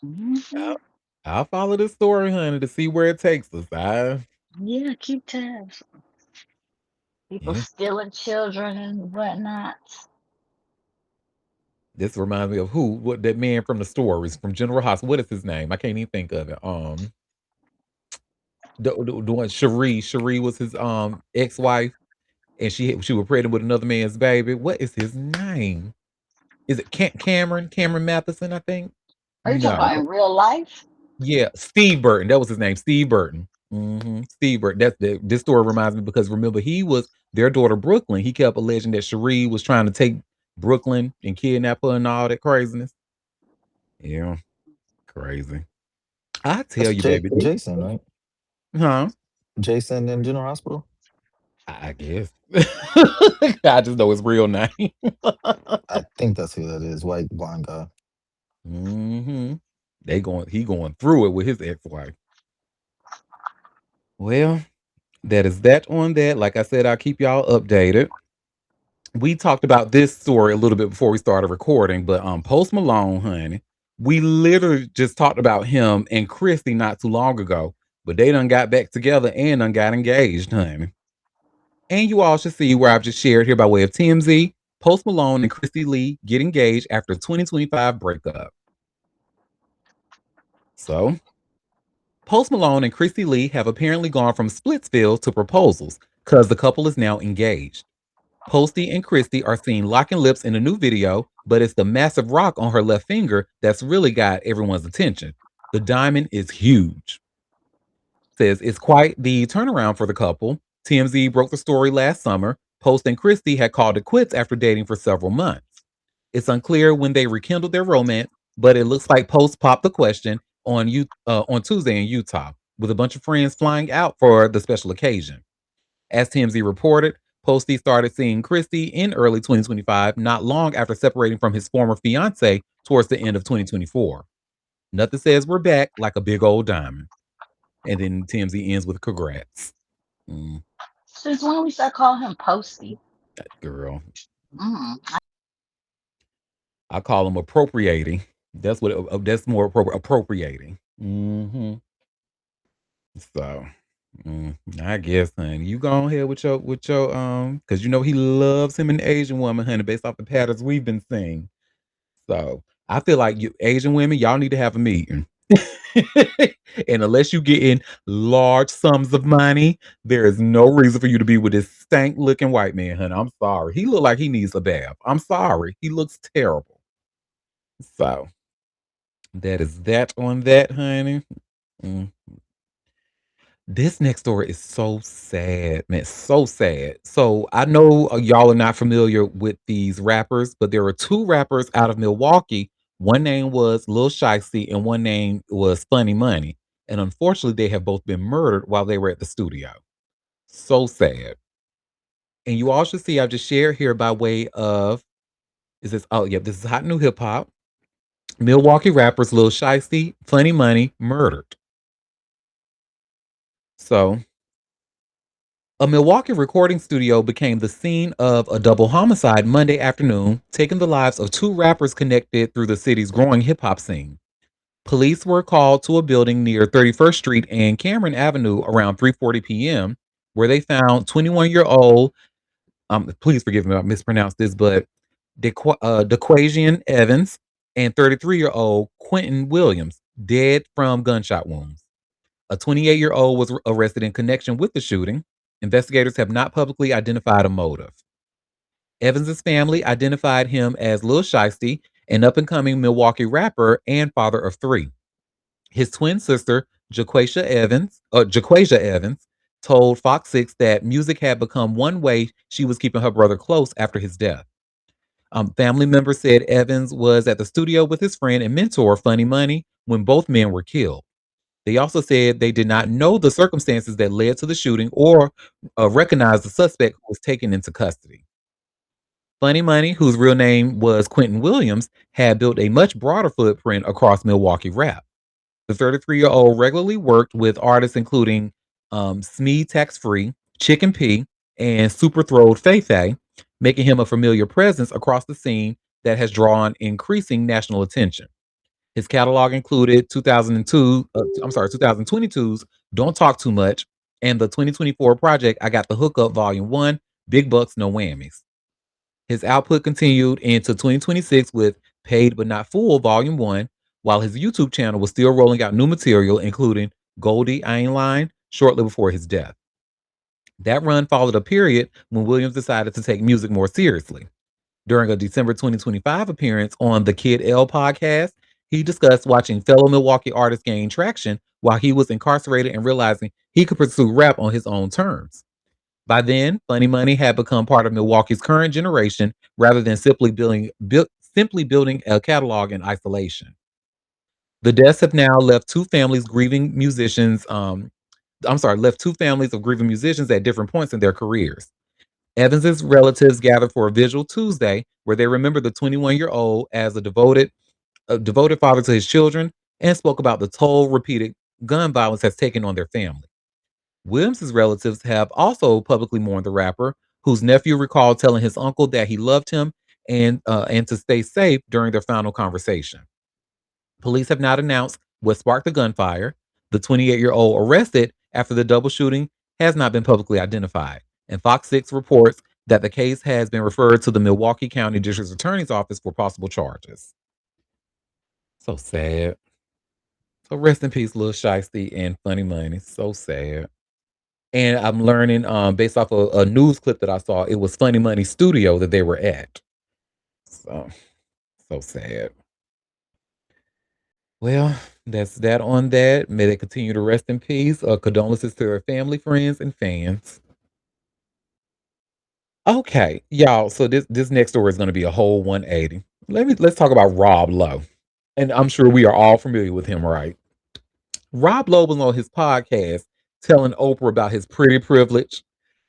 Hmm. I'll, I'll follow this story, honey, to see where it takes us. Yeah, keep tabs. People Yeah. stealing children and whatnot. This reminds me of who? What that man from the stories from General Hospital. What is his name? I can't even think of it. The one Cherie. Cherie was his ex-wife, and she was pregnant with another man's baby. What is his name? Is it Cameron? Cameron Matheson, I think. Are you talking No. about in real life? Yeah, Steve Burton. That was his name, Steve Burton. Steve Burton. This story reminds me because remember he was their daughter Brooklyn. He kept alleging that Cherie was trying to take Brooklyn and kidnap her and all that craziness. Yeah, crazy. I tell That's you, baby. Jason, right? Huh? Jason in General Hospital. I guess. I just know his real name. I think that's who that is. White blonde guy. hmm He going through it with his ex-wife. Well, that is that on that. Like I said, I'll keep y'all updated. We talked about this story a little bit before we started recording, but Post Malone, honey, we literally just talked about him and Christy not too long ago, but they done got back together and done got engaged, honey. And you all should see where I've just shared here by way of TMZ. Post Malone and Christy Lee get engaged after 2025 breakup. So, Post Malone and Christy Lee have apparently gone from Splitsville to proposals because the couple is now engaged. Posty and Christy are seen locking lips in a new video, but it's the massive rock on her left finger that's really got everyone's attention. The diamond is huge. Says it's quite the turnaround for the couple. TMZ broke the story last summer. Post and Christy had called it quits after dating for several months. It's unclear when they rekindled their romance, but it looks like Post popped the question on Tuesday in Utah, with a bunch of friends flying out for the special occasion. As TMZ reported, Posty started seeing Christy in early 2025, not long after separating from his former fiance towards the end of 2024. Nothing says we're back like a big old diamond. And then TMZ ends with congrats. Since when we start calling him Posty? Girl, Mm. I call him appropriating. That's more appropriating. So, I guess, honey, you go ahead with your because you know he loves him an Asian woman, honey, based off the patterns we've been seeing. So I feel like you Asian women, y'all need to have a meeting. And unless you get in large sums of money, there is no reason for you to be with this stank looking white man, honey. I'm sorry. He look like he needs a bath. I'm sorry. He looks terrible. So that is that on that, honey. Mm. This next story is so sad, man. So sad. So I know y'all are not familiar with these rappers, but there are two rappers out of Milwaukee. One name was Lil Shiesty and one name was Funny Money. And unfortunately, they have both been murdered while they were at the studio. So sad. And you all should see, I've just shared here by way of, this is Hot New Hip Hop. Milwaukee rappers Lil Shiesty, Funny Money, murdered. So a Milwaukee recording studio became the scene of a double homicide Monday afternoon, taking the lives of two rappers connected through the city's growing hip hop scene. Police were called to a building near 31st Street and Cameron Avenue around 3:40 p.m., where they found 21-year-old, please forgive me if I mispronounced this, but DeQuasian Evans and 33-year-old Quentin Williams dead from gunshot wounds. A 28-year-old was arrested in connection with the shooting. Investigators have not publicly identified a motive. Evans's family identified him as Lil Shiesty, an up-and-coming Milwaukee rapper and father of three. His twin sister, Jaquasia Evans, told Fox 6 that music had become one way she was keeping her brother close after his death. Family members said Evans was at the studio with his friend and mentor, Funny Money, when both men were killed. They also said they did not know the circumstances that led to the shooting or recognize the suspect who was taken into custody. Funny Money, whose real name was Quentin Williams, had built a much broader footprint across Milwaukee rap. The 33-year-old regularly worked with artists including Smee Tax Free, Chicken P, and Super Throwed Fefe, making him a familiar presence across the scene that has drawn increasing national attention. His catalog included 2022's Don't Talk Too Much and the 2024 project I Got the Hookup Volume 1, Big bucks, no whammies. His output continued into 2026 with Paid But Not Full Volume 1, while his YouTube channel was still rolling out new material, including Goldie I Ain't Lying, shortly before his death. That run followed a period when Williams decided to take music more seriously. During a December 2025 appearance on the Kid L podcast, he discussed watching fellow Milwaukee artists gain traction while he was incarcerated and realizing he could pursue rap on his own terms. By then, Funny Money had become part of Milwaukee's current generation rather than simply building a catalog in isolation. The deaths have now left two families grieving musicians. Left two families of grieving musicians at different points in their careers. Evans's relatives gathered for a visual Tuesday where they remember the 21-year-old as a devoted father to his children and spoke about the toll repeated gun violence has taken on their family. Williams's relatives have also publicly mourned the rapper, whose nephew recalled telling his uncle that he loved him and to stay safe during their final conversation. Police have not announced what sparked the gunfire. The 28-year-old arrested after the double shooting has not been publicly identified, and Fox 6 reports that the case has been referred to the Milwaukee County District Attorney's Office for possible charges. So sad. So rest in peace, Lil Shiesty and Funny Money. So sad. And I'm learning based off of a news clip that I saw, it was Funny Money Studio that they were at. So sad. Well, that's that on that. May they continue to rest in peace. Condolences to their family, friends, and fans. Okay, y'all. So this next story is going to be a whole 180. Let's talk about Rob Lowe, and I'm sure we are all familiar with him, right? Rob Lowe was on his podcast telling Oprah about his pretty privilege.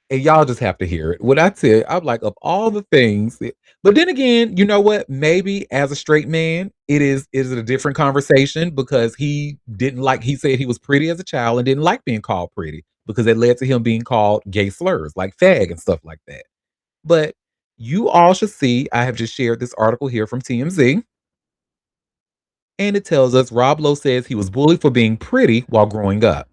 And y'all just have to hear it. What I tell you, I'm like, of all the things, but then again, you know what? Maybe as a straight man, it is a different conversation because he said he was pretty as a child and didn't like being called pretty because it led to him being called gay slurs like fag and stuff like that. But you all should see, I have just shared this article here from TMZ, and it tells us Rob Lowe says he was bullied for being pretty while growing up.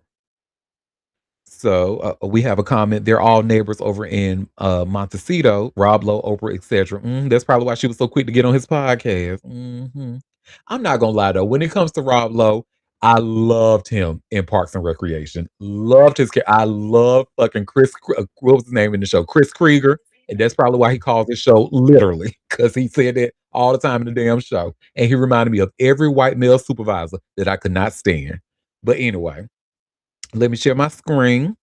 So we have a comment. They're all neighbors over in Montecito. Rob Lowe, Oprah, etc. That's probably why she was so quick to get on his podcast. I'm not gonna lie though. When it comes to Rob Lowe, I loved him in Parks and Recreation. Loved his. I love fucking what was his name in the show? Chris Krieger, and that's probably why he calls his show literally because he said that all the time in the damn show, and he reminded me of every white male supervisor that I could not stand. But anyway. Let me share my screen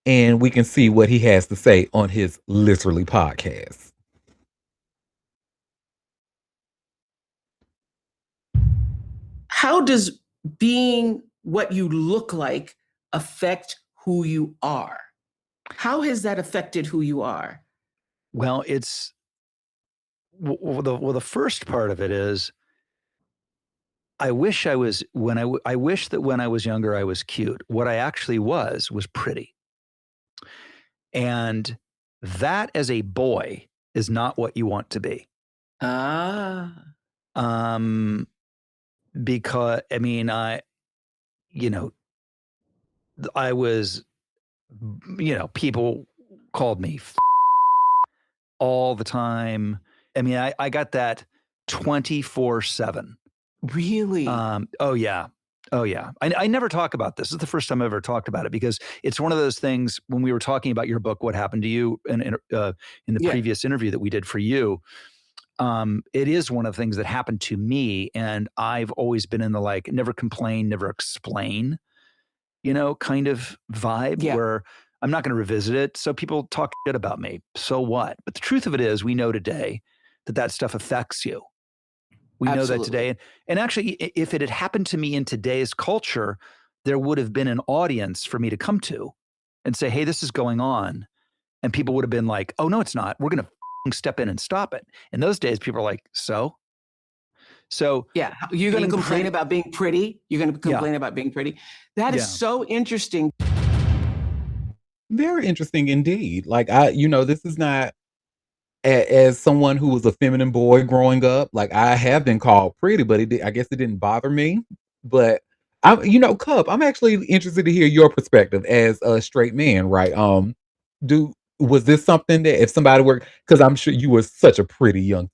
and we can see what he has to say on his Literally podcast. How does being what you look like affect who you are? How has that affected who you are? Well, the first part of it is I wish I was I wish that when I was younger I was cute. What I actually was pretty. And that as a boy is not what you want to be. Because I mean I was people called me all the time. I mean I got that 24/7. Really? Oh yeah. I never talk about this. This is the first time I've ever talked about it because it's one of those things when we were talking about your book, What Happened to You, in the previous interview that we did for you. It is one of the things that happened to me, and I've always been in the like never complain, never explain, kind of vibe where I'm not going to revisit it. So people talk shit about me. So what? But the truth of it is, we know today that stuff affects you. We know that today. And actually, if it had happened to me in today's culture, there would have been an audience for me to come to and say, hey, this is going on. And people would have been like, oh, no, it's not. We're going to step in and stop it. In those days, people are like, so? Yeah, you're going to complain about being pretty? You're going to complain about being pretty? That is so interesting. Very interesting indeed. Like this is not as someone who was a feminine boy growing up, like I have been called pretty, but I guess it didn't bother me. But Cup, I'm actually interested to hear your perspective as a straight man, right? Do Was this something that if somebody were, because I'm sure you were such a pretty young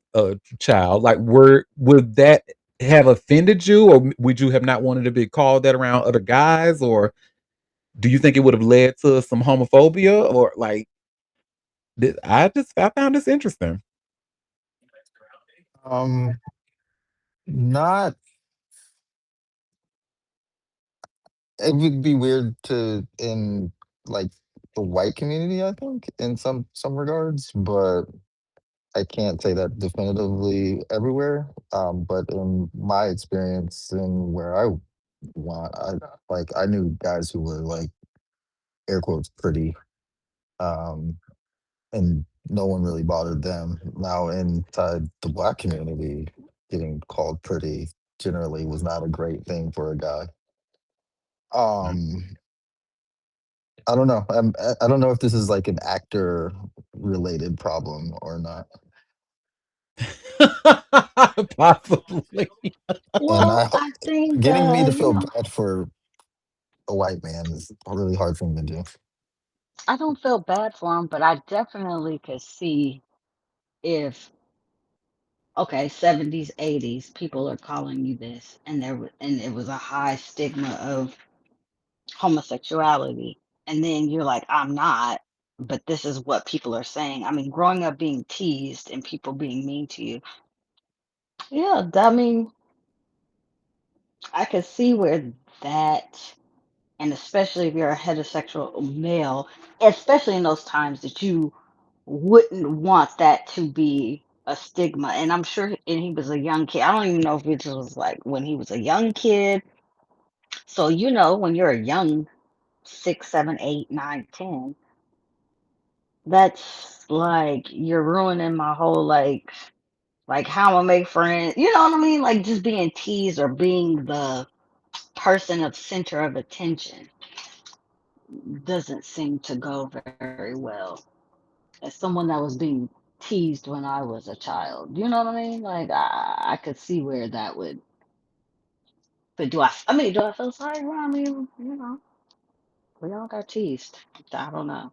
child, like would that have offended you, or would you have not wanted to be called that around other guys, or do you think it would have led to some homophobia, or like I found this interesting. Um, not. It would be weird to in like the white community, I think, in some regards, but I can't say that definitively everywhere. But in my experience and where I want, I knew guys who were like air quotes pretty, um, and no one really bothered them. Now inside the black community, getting called pretty generally was not a great thing for a guy. Um, I don't know. I don't know if this is like an actor related problem or not. Possibly. And Well, I think getting me to feel bad for a white man is really hard for me to do. I don't feel bad for him, but I definitely could see if okay, 70s, 80s, people are calling you this, and and it was a high stigma of homosexuality, and then you're like, I'm not, but this is what people are saying. I mean, growing up being teased and people being mean to you, yeah, I mean, I could see where that, and especially if you're a heterosexual male, especially in those times that you wouldn't want that to be a stigma. And I'm sure, and he was a young kid. I don't even know if it was like when he was a young kid. So, when you're a young 6, 7, 8, 9, 10, that's like you're ruining my whole like how I'm gonna make friends. You know what I mean? Like just being teased or being the person of center of attention doesn't seem to go very well. As someone that was being teased when I was a child, you know what I mean? Like I could see where that would. But do I? I mean, do I feel sorry? Well, I mean, we all got teased. I don't know,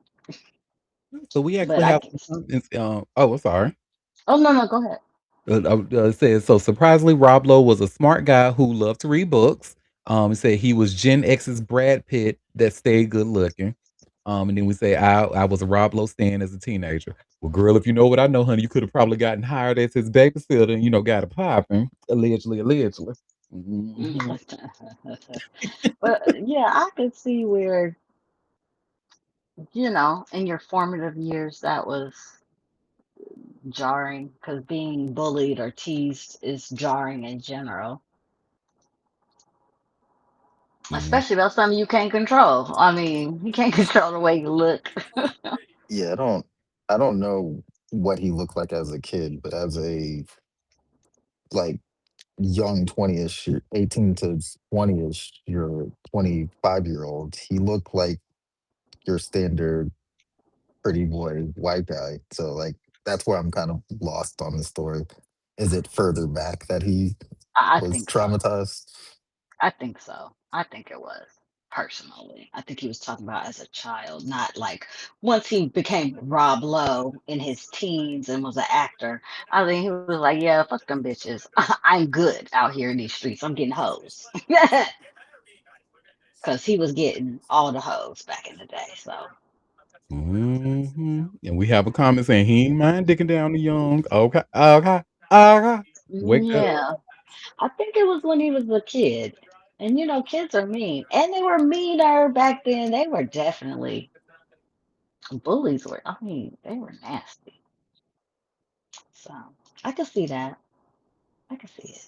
So we but actually I have can. some comments. I'm sorry. Oh no, no, go ahead. It says, so surprisingly, Rob Lowe was a smart guy who loved to read books. It said he was Gen X's Brad Pitt that stayed good looking. And then we say, I was a Rob Lowe stan as a teenager. Well, girl, if you know what I know, honey, you could have probably gotten hired as his babysitter and, got it popping. Allegedly, allegedly. Mhm. But yeah, I could see where in your formative years that was jarring because being bullied or teased is jarring in general, Yeah. especially about something you can't control. I mean, you can't control the way you look. Yeah, I don't know what he looked like as a kid, but as a like young 20ish, 18 to 20ish, your 25-year-old, he looked like your standard pretty boy white guy. So like that's where I'm kind of lost on the story. Is it further back that he I was think so. traumatized? I think so. I think it was personally. I think he was talking about as a child, not like once he became Rob Lowe in his teens and was an actor. I think he was like, yeah, fuck them bitches. I'm good out here in these streets. I'm getting hoes. Because he was getting all the hoes back in the day. So, And we have a comment saying he ain't mind dicking down the young. Okay, okay, okay. Wake up. yeah, I think it was when he was a kid. And kids are mean. And they were meaner back then. They were definitely bullies were, I mean, they were nasty. So I could see that. I could see it.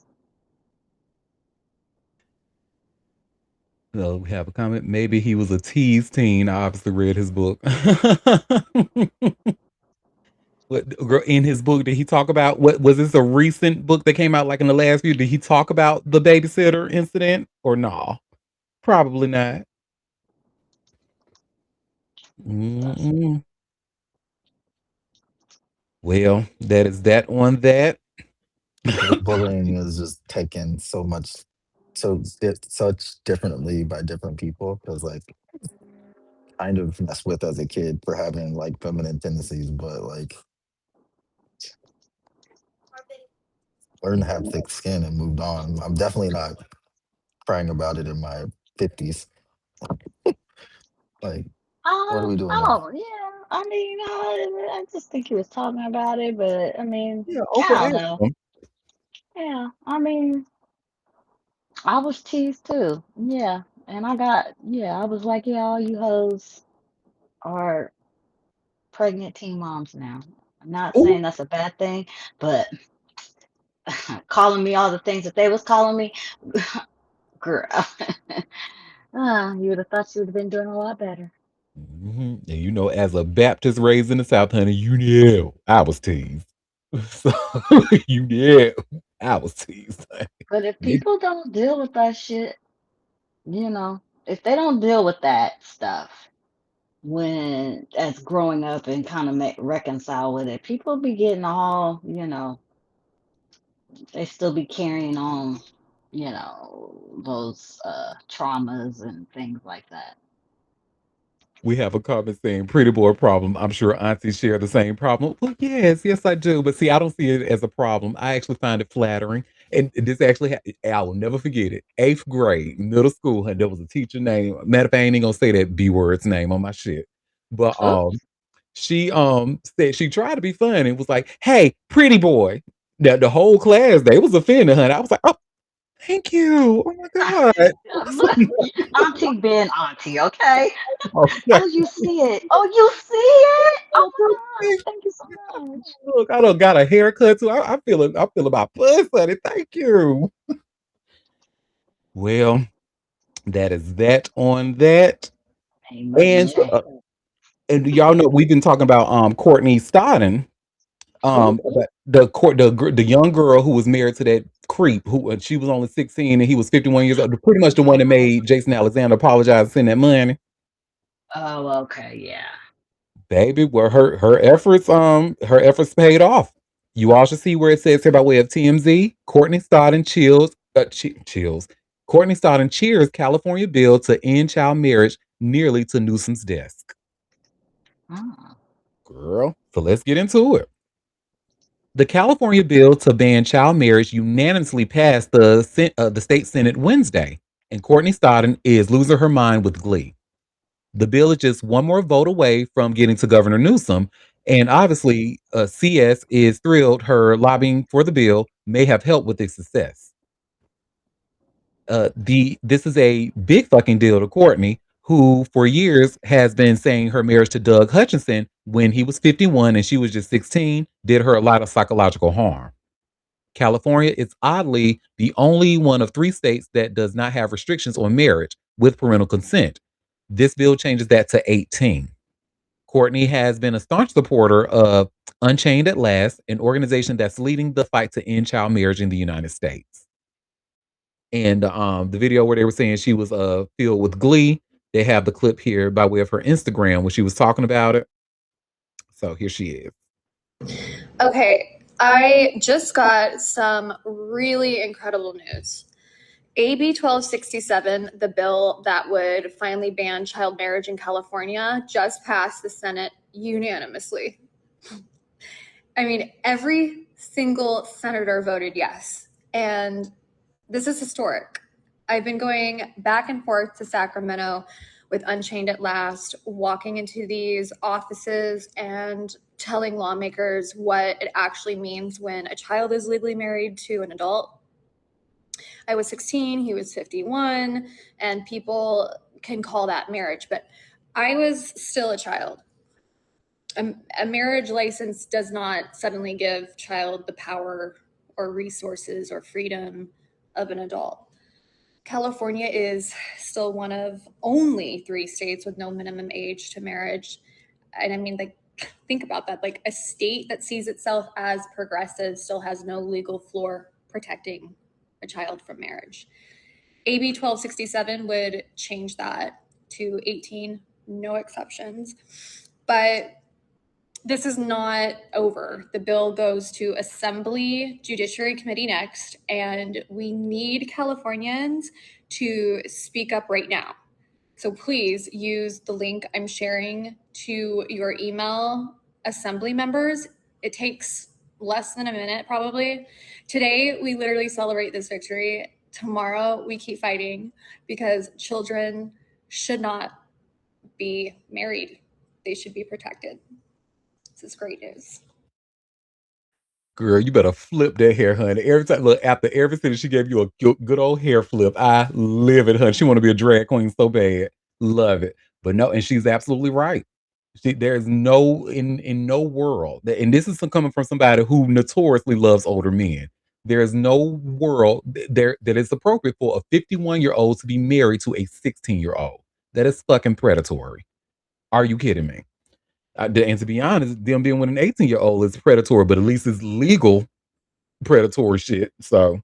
So we have a comment. Maybe he was a tease teen. I obviously read his book. Girl, in his book, did he talk about what was this a recent book that came out like in the last few? Did he talk about the babysitter incident or no? Probably not. Mm-mm. Well, that is that on that. Bullying is just taking so much. so such differently by different people because like kind of messed with as a kid for having like feminine tendencies, but like learned to have thick skin and moved on. I'm definitely not crying about it in my 50s. Like, what are we doing I now? don't. Yeah, I mean, I just think he was talking about it, but I mean, Yeah, I Oprah don't asked know. him. Yeah, I mean, I was teased too. Yeah, and I was like, yeah, all you hoes are pregnant teen moms now. I'm not Ooh. saying that's a bad thing, but calling me all the things that they was calling me, girl, you would have thought you would have been doing a lot better. And as a Baptist raised in the South, honey, I was teased. So I was teased. But if They- people don't deal with that shit, if they don't deal with that stuff when as growing up and kind of make reconcile with it, people be getting all, they still be carrying on, those traumas and things like that. We have a comment saying pretty boy problem. I'm sure aunties share the same problem. Well, yes, I do. But see, I don't see it as a problem. I actually find it flattering. And this actually, I will never forget it. Eighth grade, middle school, and there was a teacher name. Matter of fact, I ain't gonna say that B word's name on my shit. But Oops. she said she tried to be funny and was like, "Hey, pretty boy." The whole class they was offended, honey. I was like, "Oh, thank you. Oh my god." Look, Auntie being Auntie, okay? Okay. Oh, you see it. Oh, you see it. Oh my gosh. Thank you so much. Look, I done got a haircut too. I feel about puss, honey. Thank you. Well, that is that on that. Ain't much And change. and y'all know we've been talking about Courtney Stodden. Who? The young girl who was married to that creep who she was only 16 and he was 51 years old. Pretty much the one that made Jason Alexander apologize and send that money. Oh, okay, yeah. Baby, well her efforts paid off. You all should see where it says here by way of TMZ. Courtney Stodden chills. Courtney Stodden cheers California bill to end child marriage nearly to Newsom's desk. Oh. Girl, so let's get into it. The California bill to ban child marriage unanimously passed the state Senate Wednesday, and Courtney Stodden is losing her mind with glee. The bill is just one more vote away from getting to Governor Newsom, and obviously, CS is thrilled her lobbying for the bill may have helped with its success. This is a big fucking deal to Courtney, who for years has been saying her marriage to Doug Hutchinson when he was 51 and she was just 16 did her a lot of psychological harm. California is oddly the only one of 3 states that does not have restrictions on marriage with parental consent. This bill changes that to 18. Courtney has been a staunch supporter of Unchained at Last, an organization that's leading the fight to end child marriage in the United States. And the video where they were saying she was filled with glee, they have the clip here by way of her Instagram when she was talking about it. So here she is. Okay, I just got some really incredible news. AB 1267, the bill that would finally ban child marriage in California, just passed the Senate unanimously. I mean, every single senator voted yes. And this is historic. I've been going back and forth to Sacramento with Unchained at Last, walking into these offices and telling lawmakers what it actually means when a child is legally married to an adult. I was 16, he was 51, and people can call that marriage, but I was still a child. A marriage license does not suddenly give child the power or resources or freedom of an adult. California is still one of only 3 states with no minimum age to marriage. And I mean, like, think about that. Like, a state that sees itself as progressive still has no legal floor protecting a child from marriage. AB 1267 would change that to 18, no exceptions. But this is not over. The bill goes to Assembly Judiciary Committee next, and we need Californians to speak up right now. So please use the link I'm sharing to your email, Assembly members. It takes less than a minute, probably. Today, we literally celebrate this victory. Tomorrow, we keep fighting because children should not be married. They should be protected. This is great news. Girl, you better flip that hair, honey. Every time, look, after every sentence, she gave you a good old hair flip. I live it, honey. She want to be a drag queen so bad. Love it. But no, and she's absolutely right. There's no in no world, and this is coming from somebody who notoriously loves older men. There's no world there that is appropriate for a 51-year-old to be married to a 16-year-old. That is fucking predatory. Are you kidding me? And to be honest, them being with an 18-year-old is predatory, but at least it's legal predatory shit. So,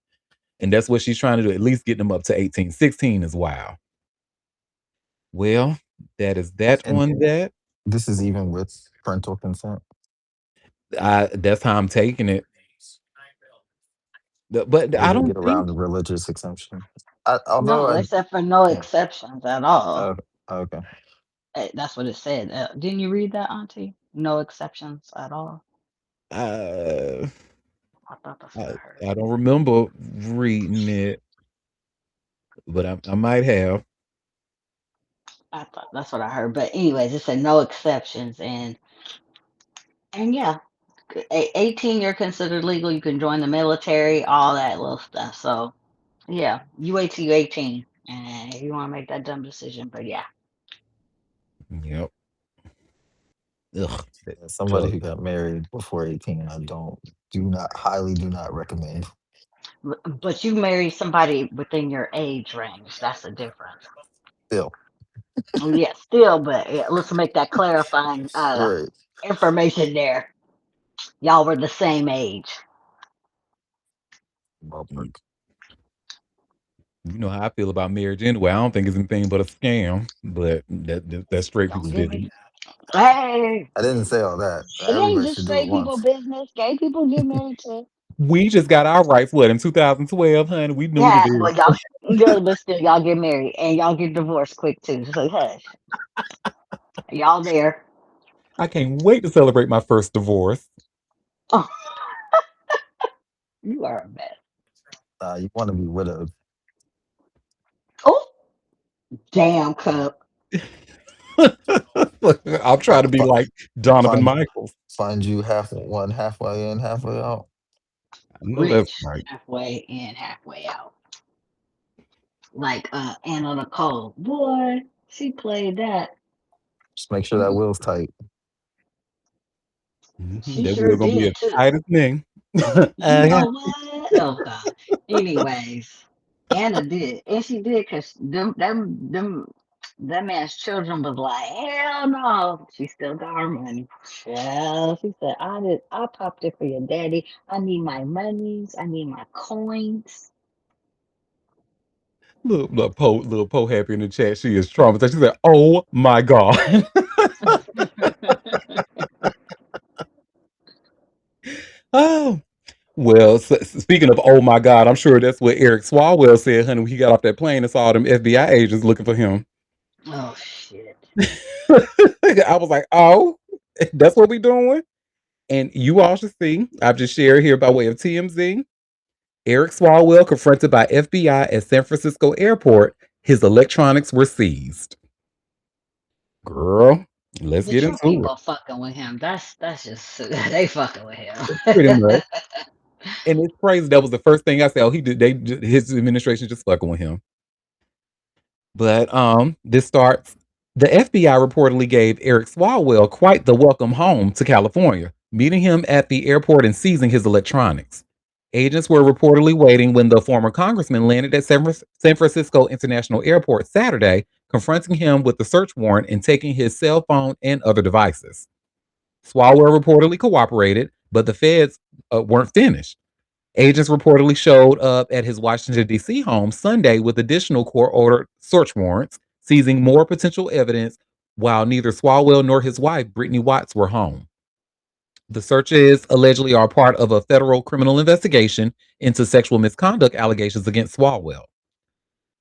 and that's what she's trying to do. At least get them up to 18. 16 is wild. Well, that is that And on that. this is even with parental consent. That's how I'm taking it. But They I can don't get think around the religious exemption. No, Although they I, said for no yeah, exceptions at all. okay. That's what it said. Didn't you read that, Auntie? No exceptions at all. uh, I thought that's what I heard. I don't remember reading it, but I might have. I thought that's what I heard. But anyways, it said no exceptions, and yeah, 18 you're considered legal. You can join the military, all that little stuff. So yeah, you wait till you're 18, and if you want to make that dumb decision. But yeah, Yep. Ugh. As somebody who got married before 18, I do not recommend. but you marry somebody within your age range. That's the difference. Still, Yeah, still, but yeah, let's make that clarifying right. information there. Y'all were the same age. Ballpark. You know how I feel about marriage anyway. I don't think it's anything but a scam, but that's straight Don't people's get me. business. Hey, I didn't say all that. it ain't Everybody just should do it straight people once. business. Gay people get married too. We just got our rights, what, in 2012, honey? We knew the Yeah, deal. but y'all good, but still y'all get married and y'all get divorced quick too. So hush. Y'all there. I can't wait to celebrate my first divorce. Oh, you are a mess. You want to be widowed. Oh, damn cup. I'm trying to be like Donovan Find Michaels. find you halfway in, halfway out. I know that's Rich. right. Halfway in, halfway out. Like Anna Nicole. Boy, she played that. Just make sure that will's tight. That She will sure gonna be did as too. tight as thing. You know what? Oh God. Anyways, Anna did, and she did because that man's children was like, hell no. She still got her money. Yeah, she said, I popped it for your daddy. I need my monies. I need my coins. little Poe happy in the chat. She is traumatized. She said, "Oh my god." Oh well. Speaking of oh my god, I'm sure that's what Eric Swalwell said, honey, when he got off that plane and saw them FBI agents looking for him. Oh shit. I was like, oh, that's what we doing. And you all should see. I've just shared here by way of TMZ. Eric Swalwell confronted by FBI at San Francisco airport. His electronics were seized. Girl, let's The get Trump into it. people fucking with him. That's just they fucking with him. Pretty much. And it's crazy. That was the first thing I said. Oh, he did. His administration just fucking with him. But this starts. The FBI reportedly gave Eric Swalwell quite the welcome home to California, meeting him at the airport and seizing his electronics. Agents were reportedly waiting when the former congressman landed at San Francisco International Airport Saturday, confronting him with the search warrant and taking his cell phone and other devices. Swalwell reportedly cooperated, but the feds weren't finished. Agents reportedly showed up at his Washington, D.C. home Sunday with additional court ordered search warrants, seizing more potential evidence while neither Swalwell nor his wife, Brittany Watts, were home. The searches allegedly are part of a federal criminal investigation into sexual misconduct allegations against Swalwell.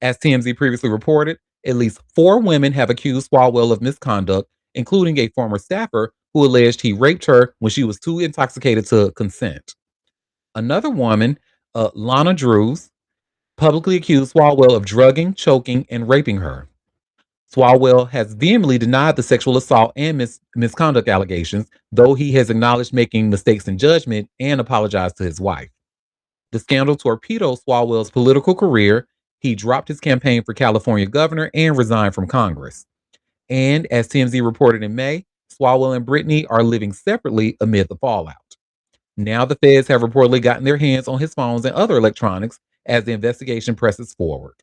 As TMZ previously reported, at least 4 women have accused Swalwell of misconduct, including a former staffer who alleged he raped her when she was too intoxicated to consent. Another woman, Lana Drews, publicly accused Swalwell of drugging, choking, and raping her. Swalwell has vehemently denied the sexual assault and misconduct allegations, though he has acknowledged making mistakes in judgment and apologized to his wife. The scandal torpedoed Swalwell's political career. He dropped his campaign for California governor and resigned from Congress. And as TMZ reported in May, Swalwell and Brittany are living separately amid the fallout. Now the feds have reportedly gotten their hands on his phones and other electronics as the investigation presses forward.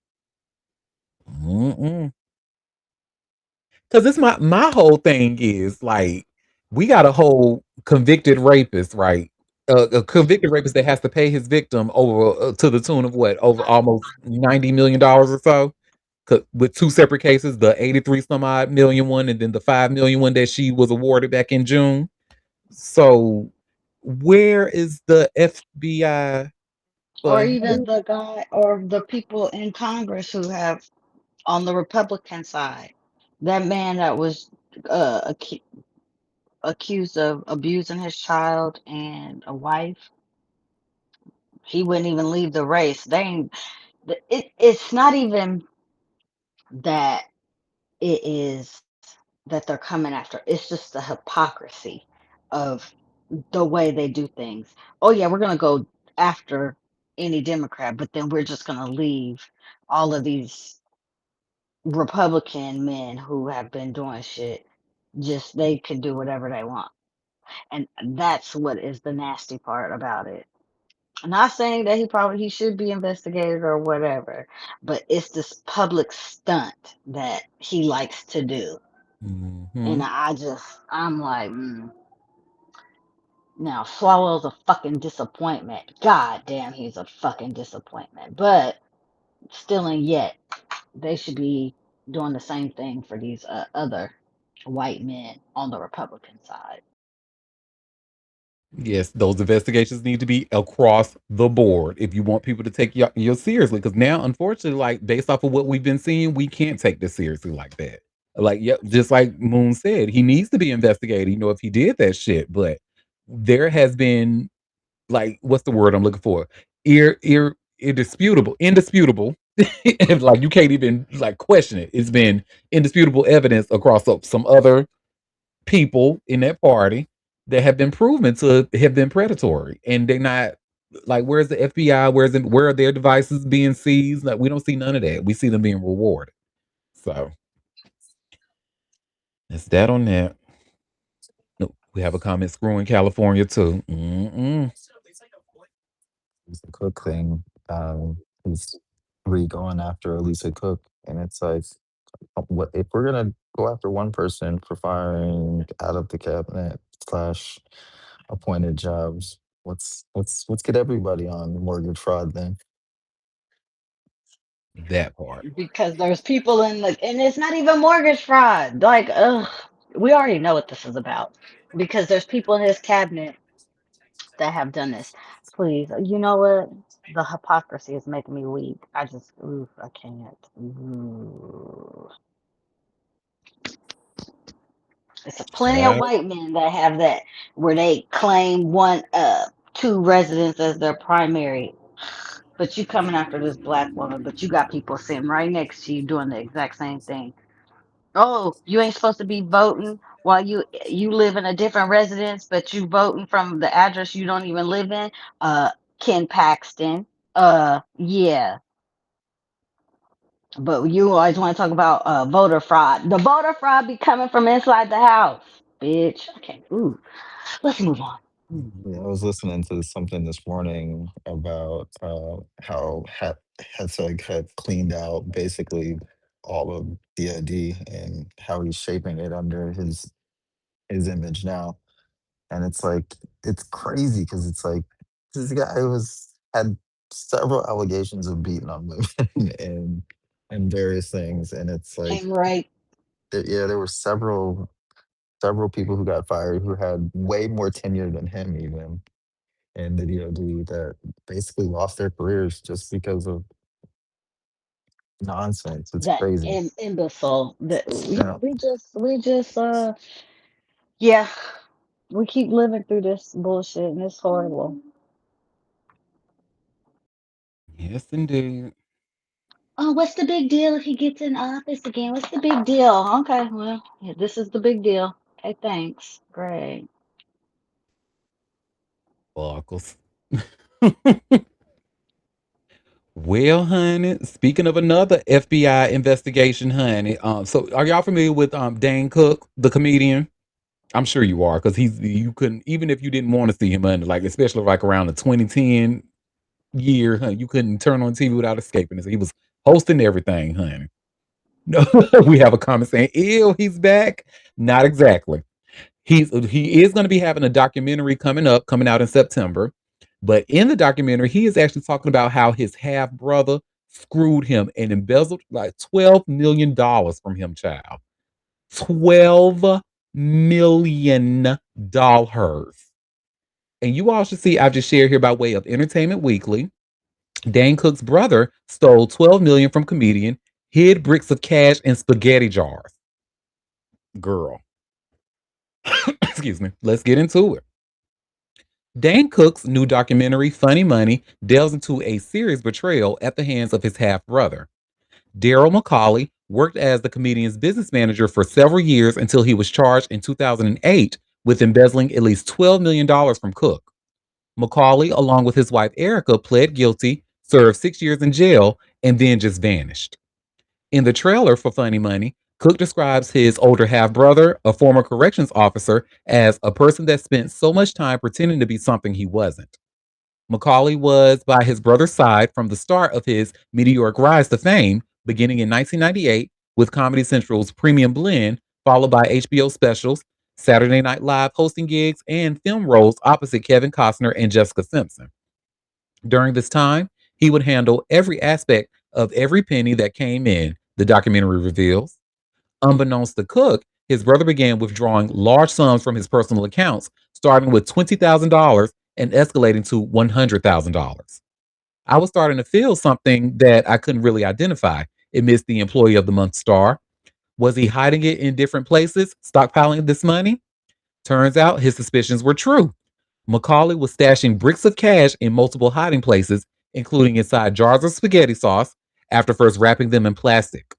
Because it's my whole thing is like we got a whole convicted rapist, right? A convicted rapist that has to pay his victim over to the tune of what, over almost $90 million or so, with 2 separate cases, the 83 some odd million one and then the 5 million one that she was awarded back in June. So where is the FBI Or for even the guy or the people in Congress who have on the Republican side. That man that was accused of abusing his child and a wife, he wouldn't even leave the race. They ain't, it's not even that it is that they're coming after. It's just the hypocrisy of the way they do things. Oh yeah, we're gonna go after any Democrat, but then we're just gonna leave all of these Republican men who have been doing shit. Just they can do whatever they want. And that's what is the nasty part about it. I'm not saying that he should be investigated or whatever, but it's this public stunt that he likes to do. And Mhm. I'm like, now Swallow's a fucking disappointment. God damn, he's a fucking disappointment. But still and yet, they should be doing the same thing for these other white men on the Republican side. Yes, those investigations need to be across the board if you want people to take you seriously. Because now, unfortunately, like based off of what we've been seeing, we can't take this seriously like that. Like, yep, just like Moon said, he needs to be investigated. If he did that shit. But there has been like, what's the word I'm looking for? Indisputable, and like you can't even like question it. It's been indisputable evidence across some other people in that party that have been proven to have been predatory, and they're not like, where's the FBI? Where are their devices being seized? Like, we don't see none of that. We see them being rewarded. So that's that on that. No, we have a comment screwing California too. It's the Cook thing. He's going after Lisa Cook, and it's like, what if we're gonna go after one person for firing out of the cabinet slash appointed jobs? Let's get everybody on mortgage fraud then. That part. Because there's people and it's not even mortgage fraud. Like, ugh, we already know what this is about. Because there's people in his cabinet that have done this. Please, you know what? The hypocrisy is making me weak. Oof, I can't. Ooh. It's plenty of Yeah. white men that have that, where they claim two residents as their primary. But you coming after this black woman, but you got people sitting right next to you doing the exact same thing. Oh, you ain't supposed to be voting while you live in a different residence, but you voting from the address you don't even live in. Ken Paxton. Yeah. But you always want to talk about voter fraud. The voter fraud be coming from inside the house, bitch. Okay, ooh. Let's move on. Yeah, I was listening to something this morning about how Hetzog had cleaned out basically all of DOD and how he's shaping it under his image now. And it's like, it's crazy because it's like this guy was had several allegations of beating on women and various things, and it's like And right. yeah, there were several. several people who got fired who had way more tenure than him, even in the DoD, that basically lost their careers just because of nonsense. It's That crazy. imbecile. That Yeah. yeah, we keep living through this bullshit and it's horrible. Yes, indeed. Oh, what's the big deal if he gets in office again? What's the big deal? Okay, well, yeah, this is the big deal. Okay, thanks. Great. Buckles. Well, honey, speaking of another FBI investigation, honey. So are y'all familiar with Dane Cook, the comedian? I'm sure you are, because you couldn't, even if you didn't want to see him under, like, especially like around the 2010 year, honey, you couldn't turn on TV without escaping it. So he was hosting everything, honey. No, we have a comment saying, ew, he's back. Not exactly. He is going to be having a documentary coming out in September. But in the documentary, he is actually talking about how his half brother screwed him and embezzled like $12 million from him, child. $12 million. And you all should see, I've just shared here by way of Entertainment Weekly. Dane Cook's brother stole $12 million from comedian, hid bricks of cash in spaghetti jars. Girl. Excuse me. Let's get into it. Dane Cook's new documentary, Funny Money, delves into a serious betrayal at the hands of his half brother. Daryl McCauley worked as the comedian's business manager for several years until he was charged in 2008 with embezzling at least $12 million from Cook. McCauley, along with his wife Erica, pled guilty, served 6 years in jail, and then just vanished. In the trailer for Funny Money, Cook describes his older half brother, a former corrections officer, as a person that spent so much time pretending to be something he wasn't. McCauley was by his brother's side from the start of his meteoric rise to fame, beginning in 1998 with Comedy Central's Premium Blend, followed by HBO specials, Saturday Night Live hosting gigs, and film roles opposite Kevin Costner and Jessica Simpson. During this time, he would handle every aspect of every penny that came in, the documentary reveals. Unbeknownst to Cook, his brother began withdrawing large sums from his personal accounts, starting with $20,000 and escalating to $100,000. I was starting to feel something that I couldn't really identify, admits the Employee of the Month star. Was he hiding it in different places, stockpiling this money? Turns out his suspicions were true. McCauley was stashing bricks of cash in multiple hiding places, including inside jars of spaghetti sauce, after first wrapping them in plastic.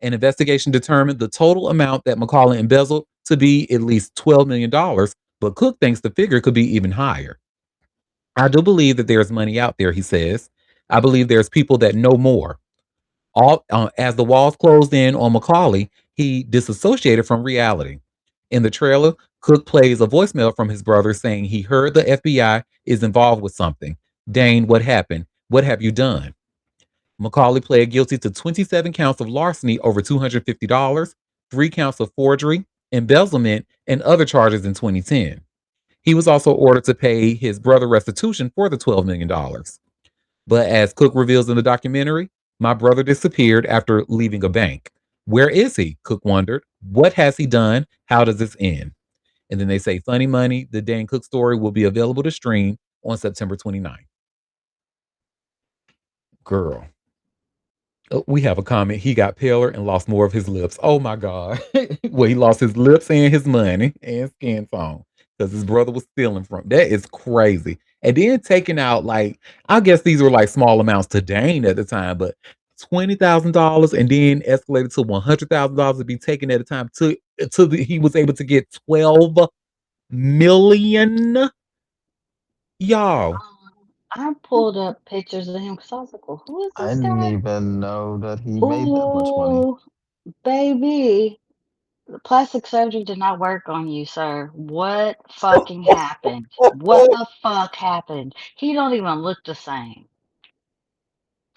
An investigation determined the total amount that McCauley embezzled to be at least $12 million, but Cook thinks the figure could be even higher. I do believe that there's money out there, he says. I believe there's people that know more. As the walls closed in on McCauley, he disassociated from reality. In the trailer, Cook plays a voicemail from his brother saying he heard the FBI is involved with something. Dane, what happened? What have you done? McCauley pled guilty to 27 counts of larceny over $250, 3 counts of forgery, embezzlement, and other charges in 2010. He was also ordered to pay his brother restitution for the $12 million. But as Cook reveals in the documentary, my brother disappeared after leaving a bank. Where is he? Cook wondered. What has he done? How does this end? And then they say Funny Money, the Dane Cook story, will be available to stream on September 29th. Girl. Oh, we have a comment. He got paler and lost more of his lips. Oh my God. Well, he lost his lips and his money and skin tone because his brother was stealing from. That is crazy. And then taking out, like, I guess these were like small amounts to Dane at the time, but $20,000 and then escalated to $100,000 to be taken at a time he was able to get 12 million. Y'all. I pulled up pictures of him because I was like, well, who is I this didn't guy? even know that he made that much money. Ooh, baby. The plastic surgery did not work on you, sir. What fucking happened? What the fuck happened? He don't even look the same.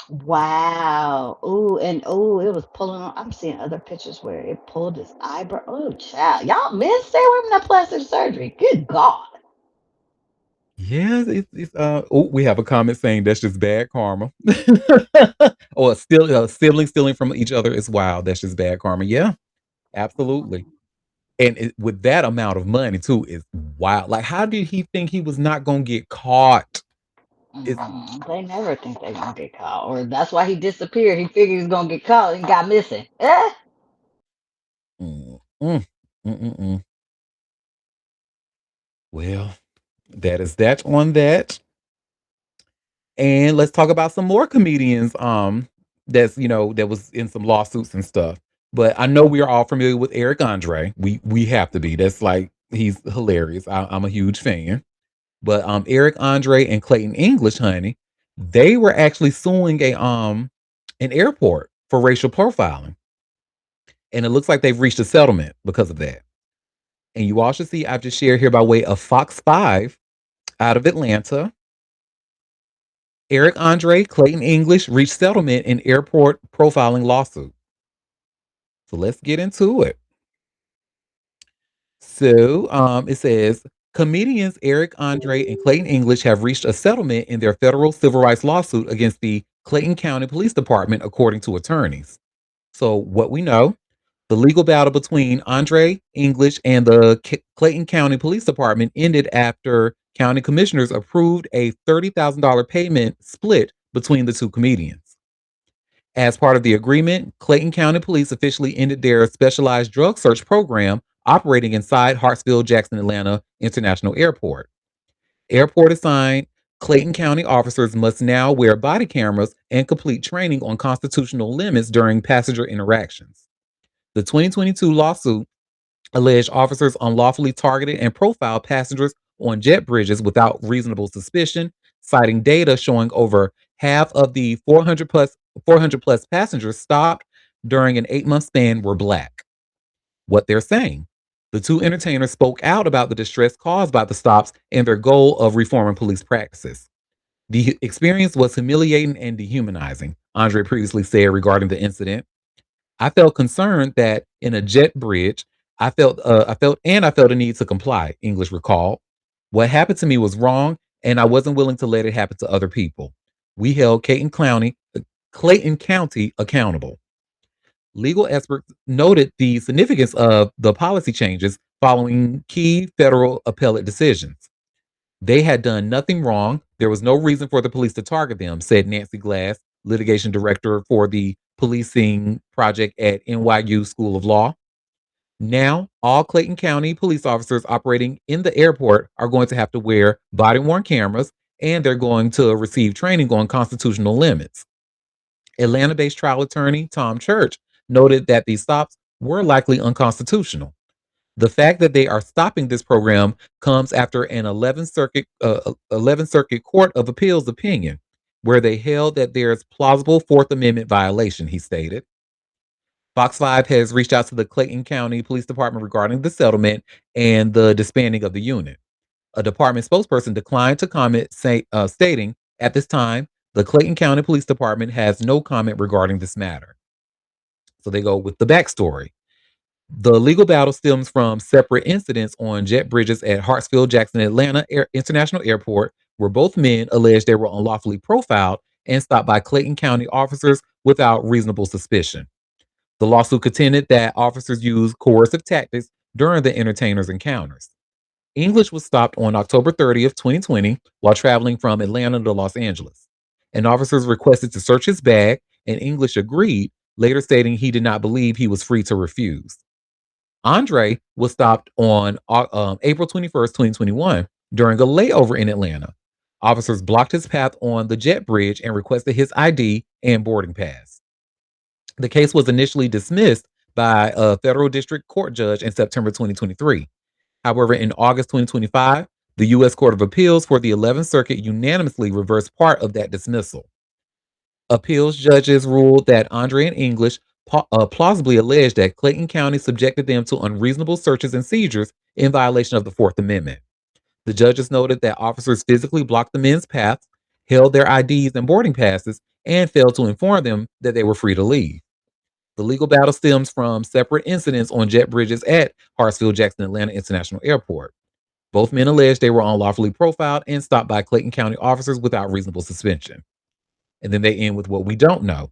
Wow. Ooh, and ooh, it was pulling on. I'm seeing other pictures where it pulled his eyebrow. Oh, child. Y'all men stay away from that plastic surgery. Good God. Yes, it's oh, we have a comment saying that's just bad karma. Or still siblings stealing from each other is wild. That's just bad karma. Yeah, absolutely. And with that amount of money too is wild. Like, how did he think he was not gonna get caught? They never think they're gonna get caught, or that's why he disappeared. He figured he was gonna get caught and got missing. Mm, mm, mm, mm, mm. Well, that is that on that. And let's talk about some more comedians. That's that was in some lawsuits and stuff. But I know we are all familiar with Eric Andre. We have to be. That's like he's hilarious. I'm a huge fan. But Eric Andre and Clayton English, honey, they were actually suing an airport for racial profiling, and it looks like they've reached a settlement because of that. And you all should see I've just shared here by way of Fox 5 out of Atlanta. Eric Andre, Clayton English reached settlement in airport profiling lawsuit. So let's get into it. So it says comedians Eric Andre and Clayton English have reached a settlement in their federal civil rights lawsuit against the Clayton County Police Department, according to attorneys. So what we know, the legal battle between Andre English and the Clayton County Police Department ended after county commissioners approved a $30,000 payment split between the two comedians. As part of the agreement, Clayton County Police officially ended their specialized drug search program operating inside Hartsfield-Jackson Atlanta International Airport. Airport assigned Clayton County officers must now wear body cameras and complete training on constitutional limits during passenger interactions. The 2022 lawsuit alleged officers unlawfully targeted and profiled passengers on jet bridges without reasonable suspicion, citing data showing over half of the 400 plus passengers stopped during an 8-month span were black. What they're saying. The two entertainers spoke out about the distress caused by the stops and their goal of reforming police practices. The experience was humiliating and dehumanizing, Andre previously said regarding the incident. I felt concerned that in a jet bridge, I felt a need to comply, English recalled. What happened to me was wrong, and I wasn't willing to let it happen to other people. We held Clayton County accountable. Legal experts noted the significance of the policy changes following key federal appellate decisions. They had done nothing wrong. There was no reason for the police to target them, said Nancy Glass, litigation director for the policing project at NYU School of Law. Now, all Clayton County police officers operating in the airport are going to have to wear body worn cameras and they're going to receive training on constitutional limits. Atlanta based trial attorney Tom Church noted that these stops were likely unconstitutional. The fact that they are stopping this program comes after an 11th Circuit Court of Appeals opinion, where they held that there is plausible Fourth Amendment violation, he stated. Fox 5 has reached out to the Clayton County Police Department regarding the settlement and the disbanding of the unit. A department spokesperson declined to comment, stating, at this time, the Clayton County Police Department has no comment regarding this matter. So they go with the backstory. The legal battle stems from separate incidents on jet bridges at Hartsfield-Jackson Atlanta International Airport, where both men alleged they were unlawfully profiled and stopped by Clayton County officers without reasonable suspicion. The lawsuit contended that officers used coercive tactics during the entertainers' encounters. English was stopped on October 30th, 2020, while traveling from Atlanta to Los Angeles. And officers requested to search his bag, and English agreed, later stating he did not believe he was free to refuse. Andre was stopped on April 21st, 2021, during a layover in Atlanta. Officers blocked his path on the jet bridge and requested his ID and boarding pass. The case was initially dismissed by a federal district court judge in September 2023. However, in August 2025, the U.S. Court of Appeals for the 11th Circuit unanimously reversed part of that dismissal. Appeals judges ruled that Andre and English plausibly alleged that Clayton County subjected them to unreasonable searches and seizures in violation of the Fourth Amendment. The judges noted that officers physically blocked the men's paths, held their IDs and boarding passes, and failed to inform them that they were free to leave. The legal battle stems from separate incidents on jet bridges at Hartsfield-Jackson Atlanta International Airport. Both men alleged they were unlawfully profiled and stopped by Clayton County officers without reasonable suspension. And then they end with what we don't know.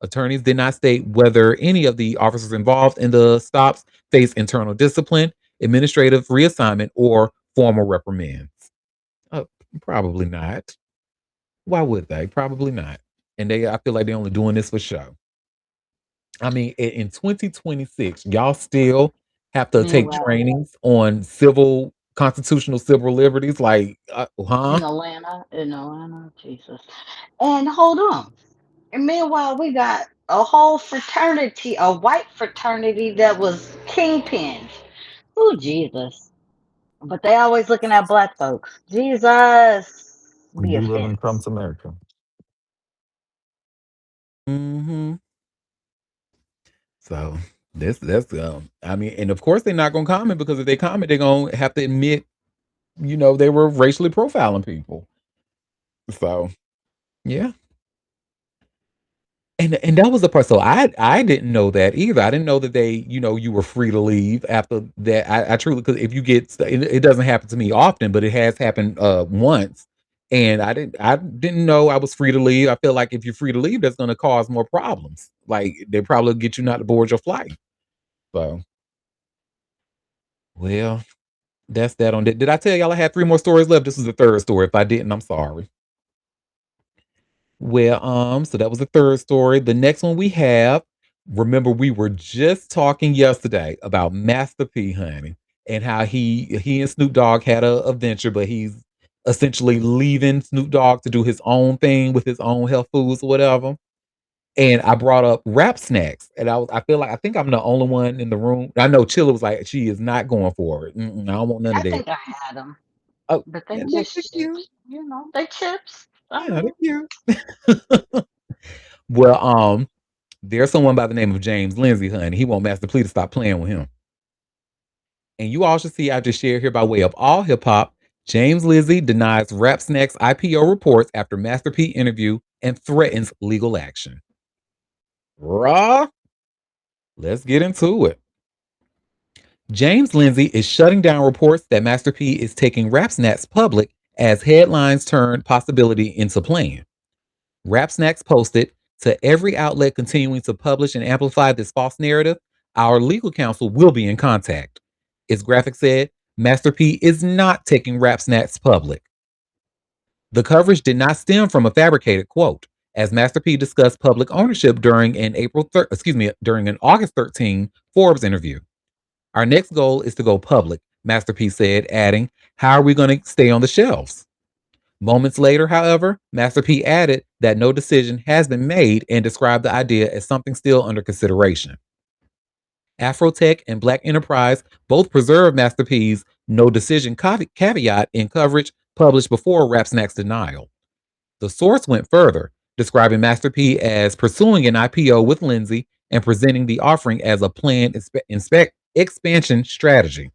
Attorneys did not state whether any of the officers involved in the stops face internal discipline, administrative reassignment, or formal reprimands. Probably not. Why would they? Probably not. And I feel like they're only doing this for show. I mean, in 2026, y'all still have to take Meanwhile, trainings on constitutional civil liberties. Like, huh? in Atlanta, Jesus. And hold on. And meanwhile, we got a whole fraternity, a white fraternity that was kingpins. Oh, Jesus. But they always looking at black folks. Jesus. We Be do live in offense. Trump's America. Hmm. So that's I mean, and of course they're not gonna comment because if they comment, they're gonna have to admit, they were racially profiling people. So yeah. And that was the part. So I didn't know that either. I didn't know that you were free to leave after that. I truly, because if you it doesn't happen to me often, but it has happened once, and I didn't know I was free to leave. I feel like if you're free to leave, that's going to cause more problems. Like they probably get you not to board your flight. So well, that's that on that. Did I tell y'all I had three more stories left? This is the third story. If I didn't, I'm sorry. Well, so that was the third story. The next one we have, remember we were just talking yesterday about Master P, honey, and how he and Snoop Dogg had a venture, but he's essentially leaving Snoop Dogg to do his own thing with his own health foods or whatever. And I brought up Rap Snacks, and I feel like I think I'm the only one in the room. I know Chilla was like, she is not going for it. I don't want none I of that. think I had them, Oh, but they yeah, they're just cute. chips. They chips. I Yeah, mean, they're cute. Well, there's someone by the name of James Lindsay, honey. He want Master P to stop playing with him. And you all should see I just shared here by way of all hip hop. James Lindsay denies Rap Snacks IPO reports after Master P interview and threatens legal action. Raw. Let's get into it. James Lindsay is shutting down reports that Master P is taking Rap Snacks public as headlines turn possibility into plan. Rap Snacks posted, to every outlet continuing to publish and amplify this false narrative, our legal counsel will be in contact. Its graphic said, Master P is not taking Rap Snacks public. The coverage did not stem from a fabricated quote, as Master P discussed public ownership during during an August 13 Forbes interview. Our next goal is to go public, Master P said, adding, how are we going to stay on the shelves? Moments later, however, Master P added that no decision has been made and described the idea as something still under consideration. Afrotech and Black Enterprise both preserved Master P's no decision caveat in coverage published before Rap Snack's denial. The source went further, describing Master P as pursuing an IPO with Lindsay and presenting the offering as a planned expansion strategy.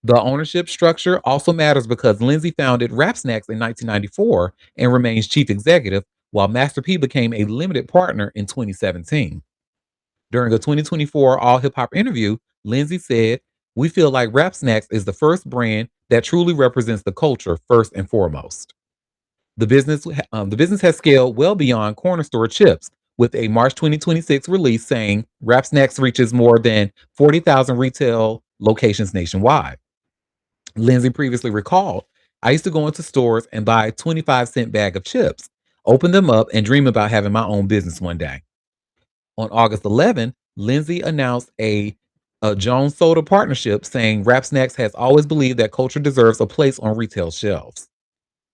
The ownership structure also matters because Lindsay founded Rap Snacks in 1994 and remains chief executive, while Master P became a limited partner in 2017. During a 2024 All Hip Hop interview, Lindsay said, we feel like Rap Snacks is the first brand that truly represents the culture first and foremost. The business has scaled well beyond corner store chips, with a March 2026 release saying Rap Snacks reaches more than 40,000 retail locations nationwide. Lindsay previously recalled, I used to go into stores and buy a 25-cent bag of chips, open them up, and dream about having my own business one day. On August 11, Lindsay announced a Jones Soda partnership, saying Rap Snacks has always believed that culture deserves a place on retail shelves.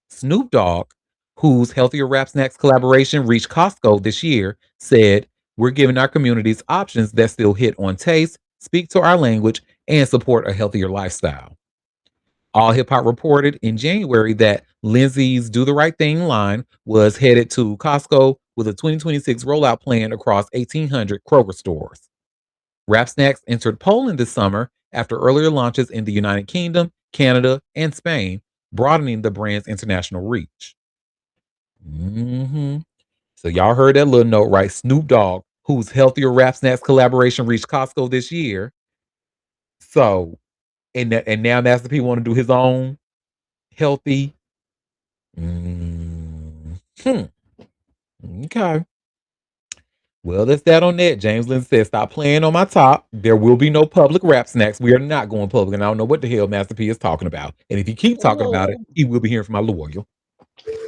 Snoop Dogg, whose Healthier Rap Snacks collaboration reached Costco this year, said, we're giving our communities options that still hit on taste, speak to our language, and support a healthier lifestyle. All Hip Hop reported in January that Lindsay's Do the Right Thing line was headed to Costco with a 2026 rollout plan across 1,800 Kroger stores. Rap Snacks entered Poland this summer after earlier launches in the United Kingdom, Canada, and Spain, broadening the brand's international reach. So y'all heard that little note, right? Snoop Dogg, whose Healthier Rap Snacks collaboration reached Costco this year. So, and now Master P want to do his own healthy. Mm, hmm. Okay. Well, that's that on that. James Lynn says, stop playing on my top. There will be no public rap snacks. We are not going public. And I don't know what the hell Master P is talking about. And if he keep talking about it, Ooh, he will be hearing from my lawyer.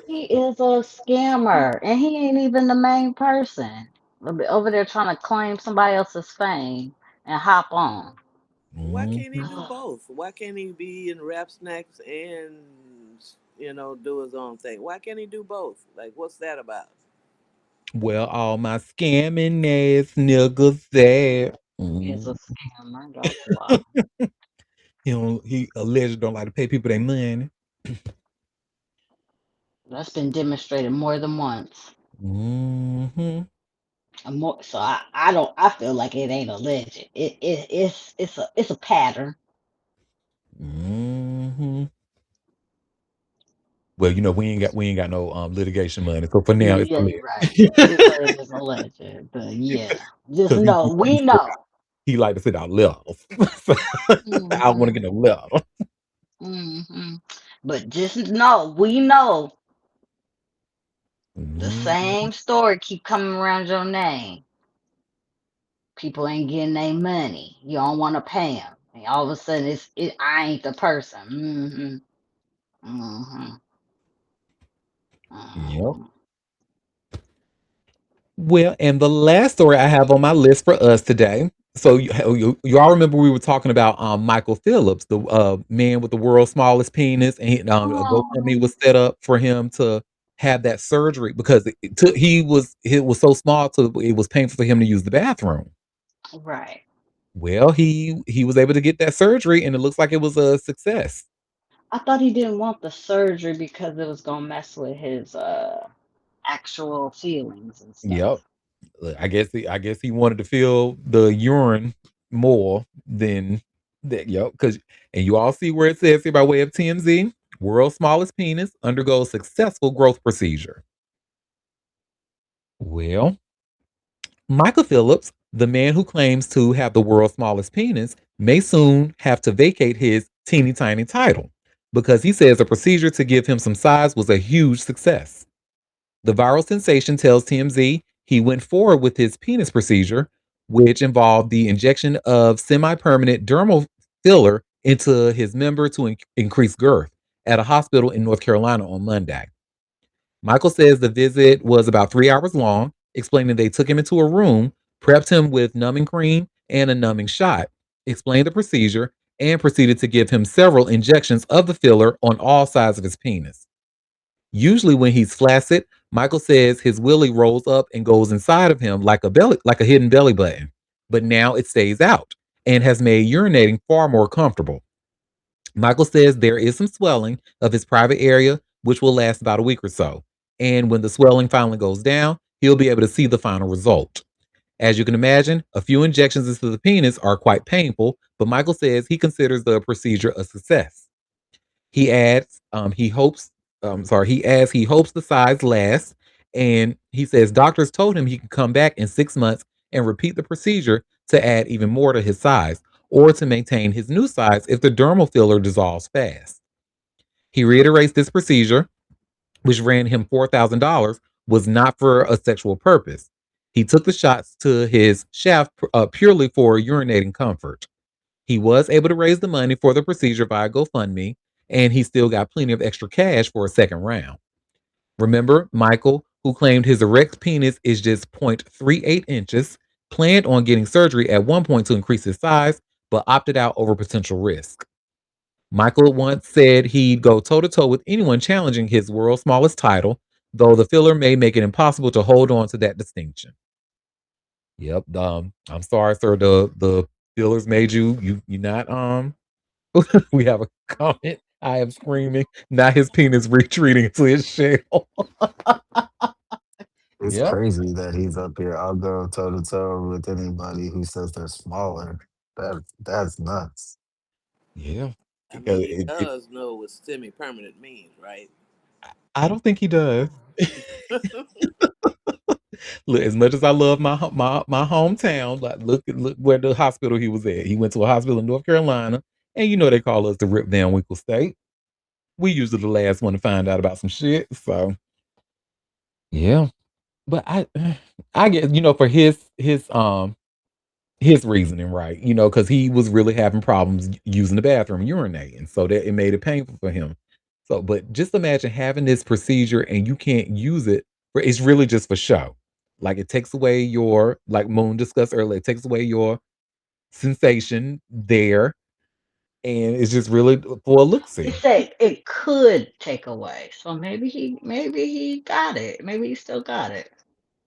he is a scammer, and he ain't even the main person. Over there trying to claim somebody else's fame and hop on. Why can't he Mhm. do both? Why can't he be in rap snacks and do his own thing? Why can't he do both? Like, what's that about? Well, all my scamming ass niggas there. Is a Mhm. scammer. That's why. He alleged don't like to pay people their money. That's been demonstrated more than once. Hmm. And more, so I don't. I feel like it ain't alleged. It's a pattern. Hmm. Well, we ain't got no litigation money. So for now, it's Yeah, you're right. alleged. So it is alleged, but yeah, just Because know we know. he like to sit out letters. So, I don't want to Hmm. get no letter. Hmm. But just know we know the Mhm. same story keep coming around your name. People ain't getting their money. You don't want to pay them, and all of a sudden I ain't the person. Hmm. Yep. Hmm. Well, and the last story I have on my list for us today. So you all remember we were talking about Michael Phillips, the man with the world's smallest penis, and a GoFundMe Oh, was set up for him to have that surgery because it was so small to it was painful for him to use the bathroom. right. Well, he was able to get that surgery, and it looks like it was a success. I thought he didn't want the surgery because it was gonna mess with his actual feelings and Yep. stuff. I guess he wanted to feel the urine more than that. Yep. And you all see where it says here by way of TMZ, world's smallest penis undergoes successful growth procedure. Well, Michael Phillips, the man who claims to have the world's smallest penis, may soon have to vacate his teeny tiny title because he says a procedure to give him some size was a huge success. The viral sensation tells TMZ he went forward with his penis procedure, which involved the injection of semi permanent dermal filler into his member to increase girth at a hospital in North Carolina on Monday. Michael says the visit was about 3 hours long, explaining they took him into a room, prepped him with numbing cream and a numbing shot, explained the procedure, and proceeded to give him several injections of the filler on all sides of his penis. Usually when he's flaccid, Michael says his willy rolls up and goes inside of him like a hidden belly button. But now it stays out and has made urinating far more comfortable. Michael says there is some swelling of his private area, which will last about a week or so. And when the swelling finally goes down, he'll be able to see the final result. As you can imagine, a few injections into the penis are quite painful, but Michael says he considers the procedure a success. He adds, he hopes the size lasts. And he says doctors told him he can come back in 6 months and repeat the procedure to add even more to his size or to maintain his new size if the dermal filler dissolves fast. He reiterates this procedure, which ran him $4,000, was not for a sexual purpose. He took the shots to his shaft purely for urinating comfort. He was able to raise the money for the procedure via GoFundMe, and he still got plenty of extra cash for a second round. Remember, Michael, who claimed his erect penis is just 0.38 inches, planned on getting surgery at one point to increase his size, but opted out over potential risk. Michael once said he'd go toe to toe with anyone challenging his world's smallest title, though the filler may make it impossible to hold on to that distinction. Yep. I'm sorry, sir. The fillers made you not we have a comment. I am screaming. Not his penis retreating into his shell. It's Yep. crazy that he's up here. I'll go toe to toe with anybody who says they're smaller. That's nuts. Yeah. I Because mean, he does know what semi-permanent means, right? I don't think he does. Look, as much as I love my hometown, like look where the hospital he was at. He went to a hospital in North Carolina, and they call us the Rip Van Winkle State. We usually the last one to find out about some shit. So yeah. But I get, for his reasoning, right? Because he was really having problems using the bathroom, urinating, so that it made it painful for him. So, but just imagine having this procedure and you can't use it for. It's really just for show. Like it takes away your, like Moon discussed earlier, it takes away your sensation there, and it's just really for a look He see. said it could take away. So maybe he got it. Maybe he still got it.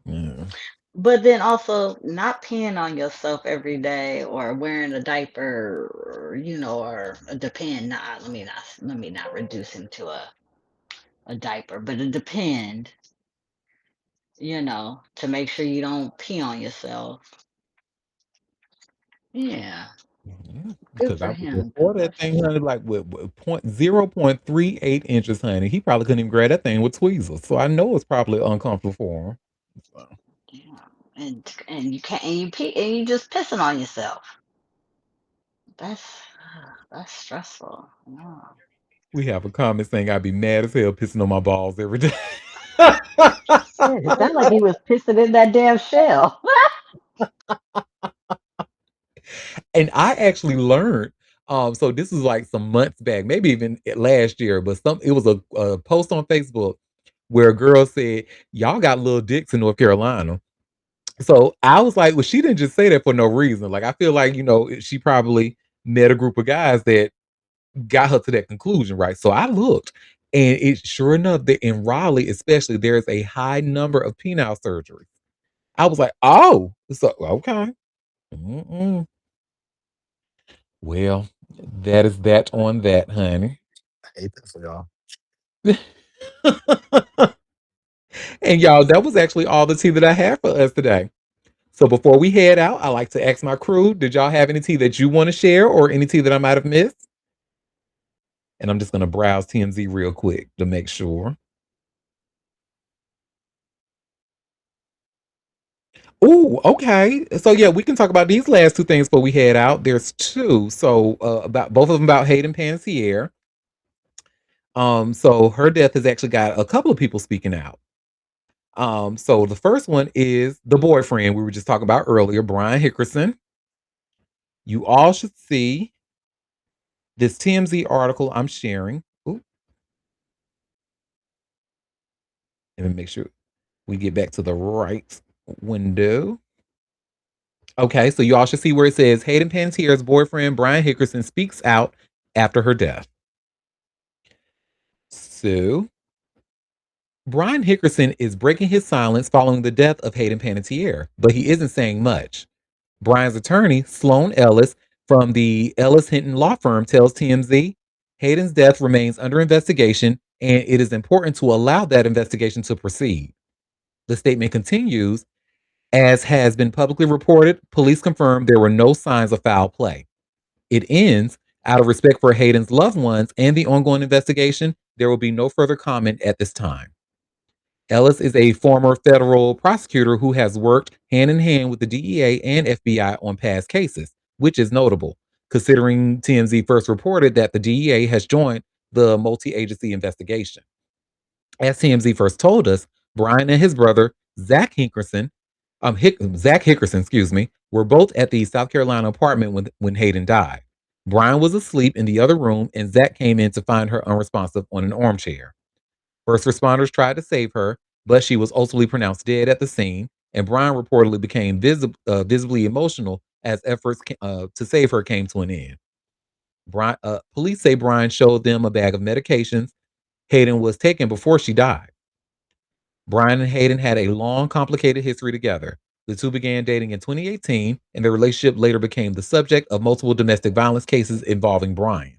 Yeah. But then also not peeing on yourself every day or wearing a diaper or a depend. Nah, let me not reduce him to a diaper, but a depend, to make sure you don't pee on yourself. Yeah. Yeah, Good because for I was him. before God that bless thing, him. honey, like with 0.38 inches, honey. He probably couldn't even grab that thing with tweezers. So I know it's probably uncomfortable for him. So Yeah. And you can't and you pee and you just pissing on yourself. That's that's stressful. No. we have a comment saying I'd be mad as hell pissing on my balls every day. Shit, it sounded like he was pissing in that damn shell. And I actually learned. So this was like some months back, maybe even last year, but it was a post on Facebook where a girl said, "Y'all got little dicks in North Carolina." So I was like, well, she didn't just say that for no reason. Like I feel like, she probably met a group of guys that got her to that conclusion, right? So I looked, and it sure enough that in Raleigh, especially, there's a high number of penile surgeries. I was like, oh, so okay. Mm-mm. Well, that is that on that, honey. I hate that for y'all. And y'all, that was actually all the tea that I had for us today. So before we head out, I like to ask my crew, did y'all have any tea that you want to share or any tea that I might have missed? And I'm just going to browse TMZ real quick to make sure. Oh, okay. So yeah, we can talk about these last two things before we head out. There's two. So about both of them about Hayden Panettiere. So her death has actually got a couple of people speaking out. So the first one is the boyfriend we were just talking about earlier, Brian Hickerson. You all should see this TMZ article I'm sharing. Ooh, let me make sure we get back to the right window. Okay, so you all should see where it says Hayden Panettiere's boyfriend Brian Hickerson speaks out after her death. So Brian Hickerson is breaking his silence following the death of Hayden Panettiere, but he isn't saying much. Brian's attorney, Sloan Ellis, from the Ellis Hinton law firm, tells TMZ Hayden's death remains under investigation and it is important to allow that investigation to proceed. The statement continues, as has been publicly reported, police confirmed there were no signs of foul play. It ends, out of respect for Hayden's loved ones and the ongoing investigation, there will be no further comment at this time. Ellis is a former federal prosecutor who has worked hand in hand with the DEA and FBI on past cases, which is notable, considering TMZ first reported that the DEA has joined the multi agency investigation. As TMZ first told us, Brian and his brother, Zach Hickerson, were both at the South Carolina apartment when Hayden died. Brian was asleep in the other room, and Zach came in to find her unresponsive on an armchair. First responders tried to save her, but she was ultimately pronounced dead at the scene, and Brian reportedly became visibly emotional as efforts to save her came to an end. Police say Brian showed them a bag of medications Hayden was taking before she died. Brian and Hayden had a long, complicated history together. The two began dating in 2018, and their relationship later became the subject of multiple domestic violence cases involving Brian.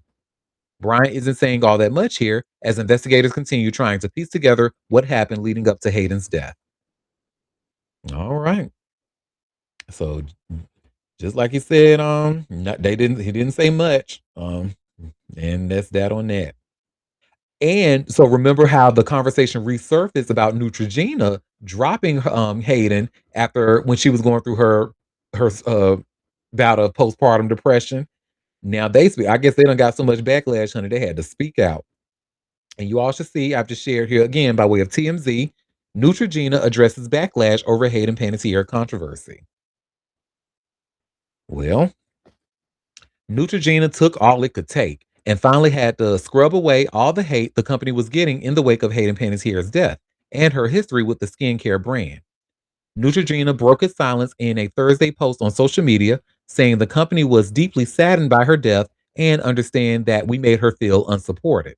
Brian isn't saying all that much here as investigators continue trying to piece together what happened leading up to Hayden's death. All right. So just like he said, he didn't say much. And that's that on that. And so remember how the conversation resurfaced about Neutrogena dropping Hayden after when she was going through her bout of postpartum depression. Now I guess they done got so much backlash, honey, they had to speak out. And you all should see, I've just shared here again by way of TMZ, Neutrogena addresses backlash over Hayden Panettiere controversy. Well, Neutrogena took all it could take and finally had to scrub away all the hate the company was getting in the wake of Hayden Panettiere's death and her history with the skincare brand. Neutrogena broke its silence in a Thursday post on social media, saying the company was deeply saddened by her death and understand that we made her feel unsupported.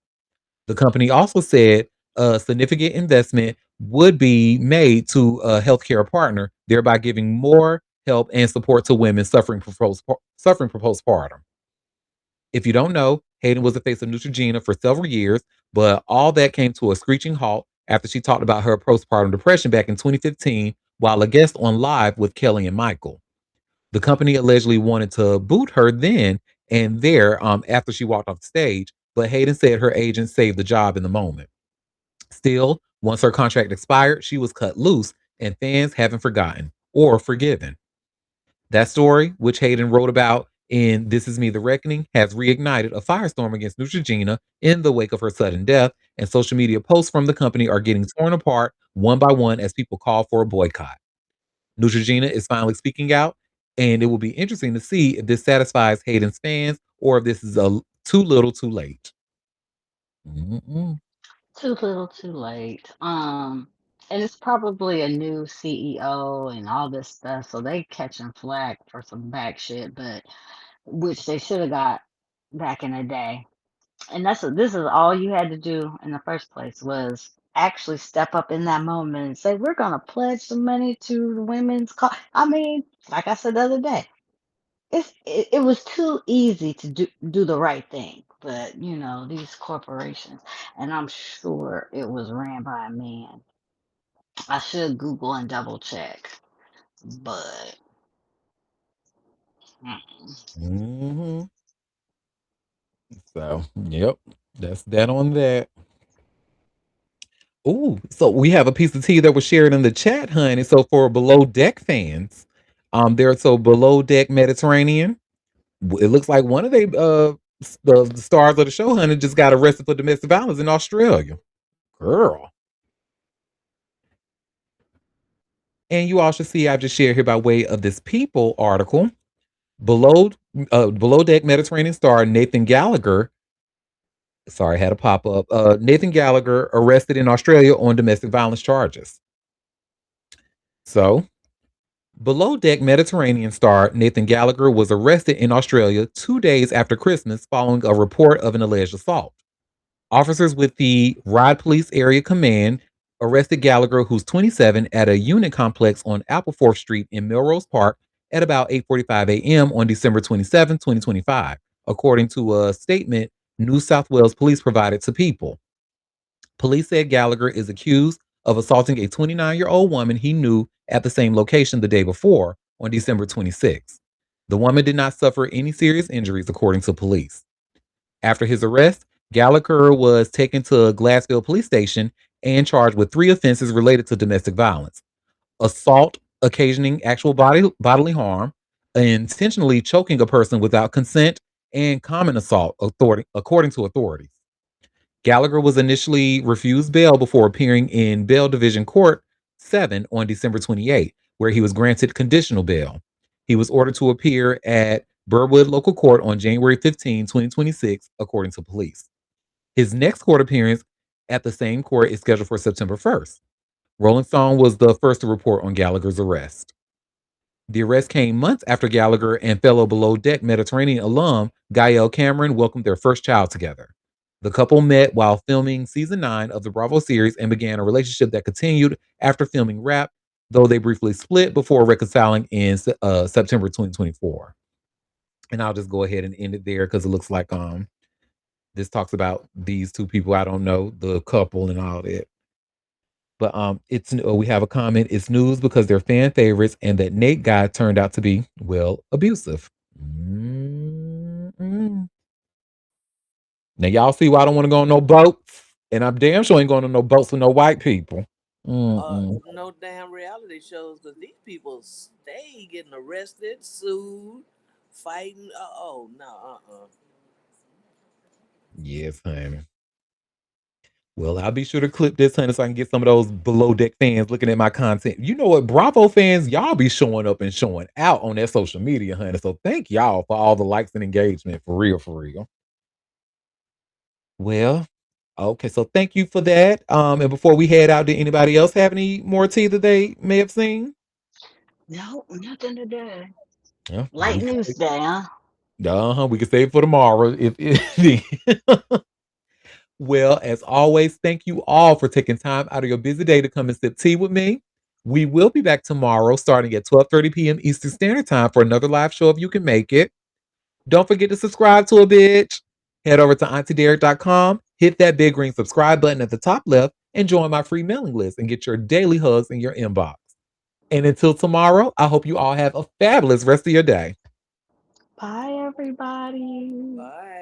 The company also said a significant investment would be made to a healthcare partner, thereby giving more help and support to women suffering from postpartum. If you don't know, Hayden was the face of Neutrogena for several years, but all that came to a screeching halt after she talked about her postpartum depression back in 2015 while a guest on Live with Kelly and Michael. The company allegedly wanted to boot her then and there after she walked off the stage, but Hayden said her agent saved the job in the moment. Still, once her contract expired, she was cut loose, and fans haven't forgotten or forgiven. That story, which Hayden wrote about in This Is Me the Reckoning, has reignited a firestorm against Neutrogena in the wake of her sudden death, and social media posts from the company are getting torn apart one by one as people call for a boycott. Neutrogena is finally speaking out, and it will be interesting to see if this satisfies Hayden's fans or if this is too little too late. Mm-mm. Too little, too late. And it's probably a new CEO and all this stuff, so they catching flack for some back shit, but which they should have got back in the day. And this is all you had to do in the first place was actually step up in that moment and say, we're gonna pledge some money to the women's cause. I mean, like I said the other day, it was too easy to do the right thing. But these corporations, and I'm sure it was ran by a man. I should Google and double check, but Mhm. So, yep, that's that on that. Ooh, so we have a piece of tea that was shared in the chat, honey. So for Below Deck fans, Below Deck Mediterranean. It looks like one of the stars of the show, honey, just got arrested for domestic violence in Australia. Girl. And you all should see I've just shared here by way of this People article. Below Below Deck Mediterranean star Nathan Gallagher. Sorry, I had a pop up. Nathan Gallagher arrested in Australia on domestic violence charges. So, Below Deck Mediterranean star Nathan Gallagher was arrested in Australia 2 days after Christmas following a report of an alleged assault. Officers with the Ryde Police Area Command arrested Gallagher, who's 27, at a unit complex on Appleforth Street in Melrose Park at about 8:45 a.m. on December 27, 2025, according to a statement New South Wales Police provided to People. Police said Gallagher is accused of assaulting a 29-year-old woman he knew at the same location the day before, on December 26. The woman did not suffer any serious injuries, according to police. After his arrest, Gallagher was taken to Glassville Police Station and charged with 3 offenses related to domestic violence: assault occasioning actual bodily harm, intentionally choking a person without consent, and common assault, according to authorities. Gallagher was initially refused bail before appearing in Bail Division Court 7 on December 28, where he was granted conditional bail. He was ordered to appear at Burwood Local Court on January 15, 2026, according to police. His next court appearance at the same court is scheduled for September 1st. Rolling Stone was the first to report on Gallagher's arrest. The arrest came months after Gallagher and fellow Below Deck Mediterranean alum Gael Cameron welcomed their first child together. The couple met while filming season 9 of the Bravo series and began a relationship that continued after filming Wrap, though they briefly split before reconciling in September 2024. And I'll just go ahead and end it there because it looks like this talks about these two people. I don't know the couple and all that. But it's we have a comment. It's news because they're fan favorites, and that Nate guy turned out to be abusive. Mm-mm. Now y'all see why I don't want to go on no boats, and I'm damn sure ain't going on no boats with no white people. Mm-mm. No damn reality shows because these people stay getting arrested, sued, fighting. Oh no, Yes, honey. Well, I'll be sure to clip this, honey, so I can get some of those below deck fans looking at my content. You know what? Bravo fans, y'all be showing up and showing out on that social media, honey. So thank y'all for all the likes and engagement. For real, for real. Well, okay. So thank you for that. And before we head out, did anybody else have any more tea that they may have seen? No, nothing today. Yeah, Light news day, huh? we can save it for tomorrow. If well, as always, thank you all for taking time out of your busy day to come and sip tea with me. We will be back tomorrow starting at 12:30 p.m. Eastern Standard Time for another live show if you can make it. Don't forget to subscribe to a bitch. Head over to auntiederrick.com, hit that big green subscribe button at the top left, and join my free mailing list and get your daily hugs in your inbox. And until tomorrow, I hope you all have a fabulous rest of your day. Bye, everybody. Bye.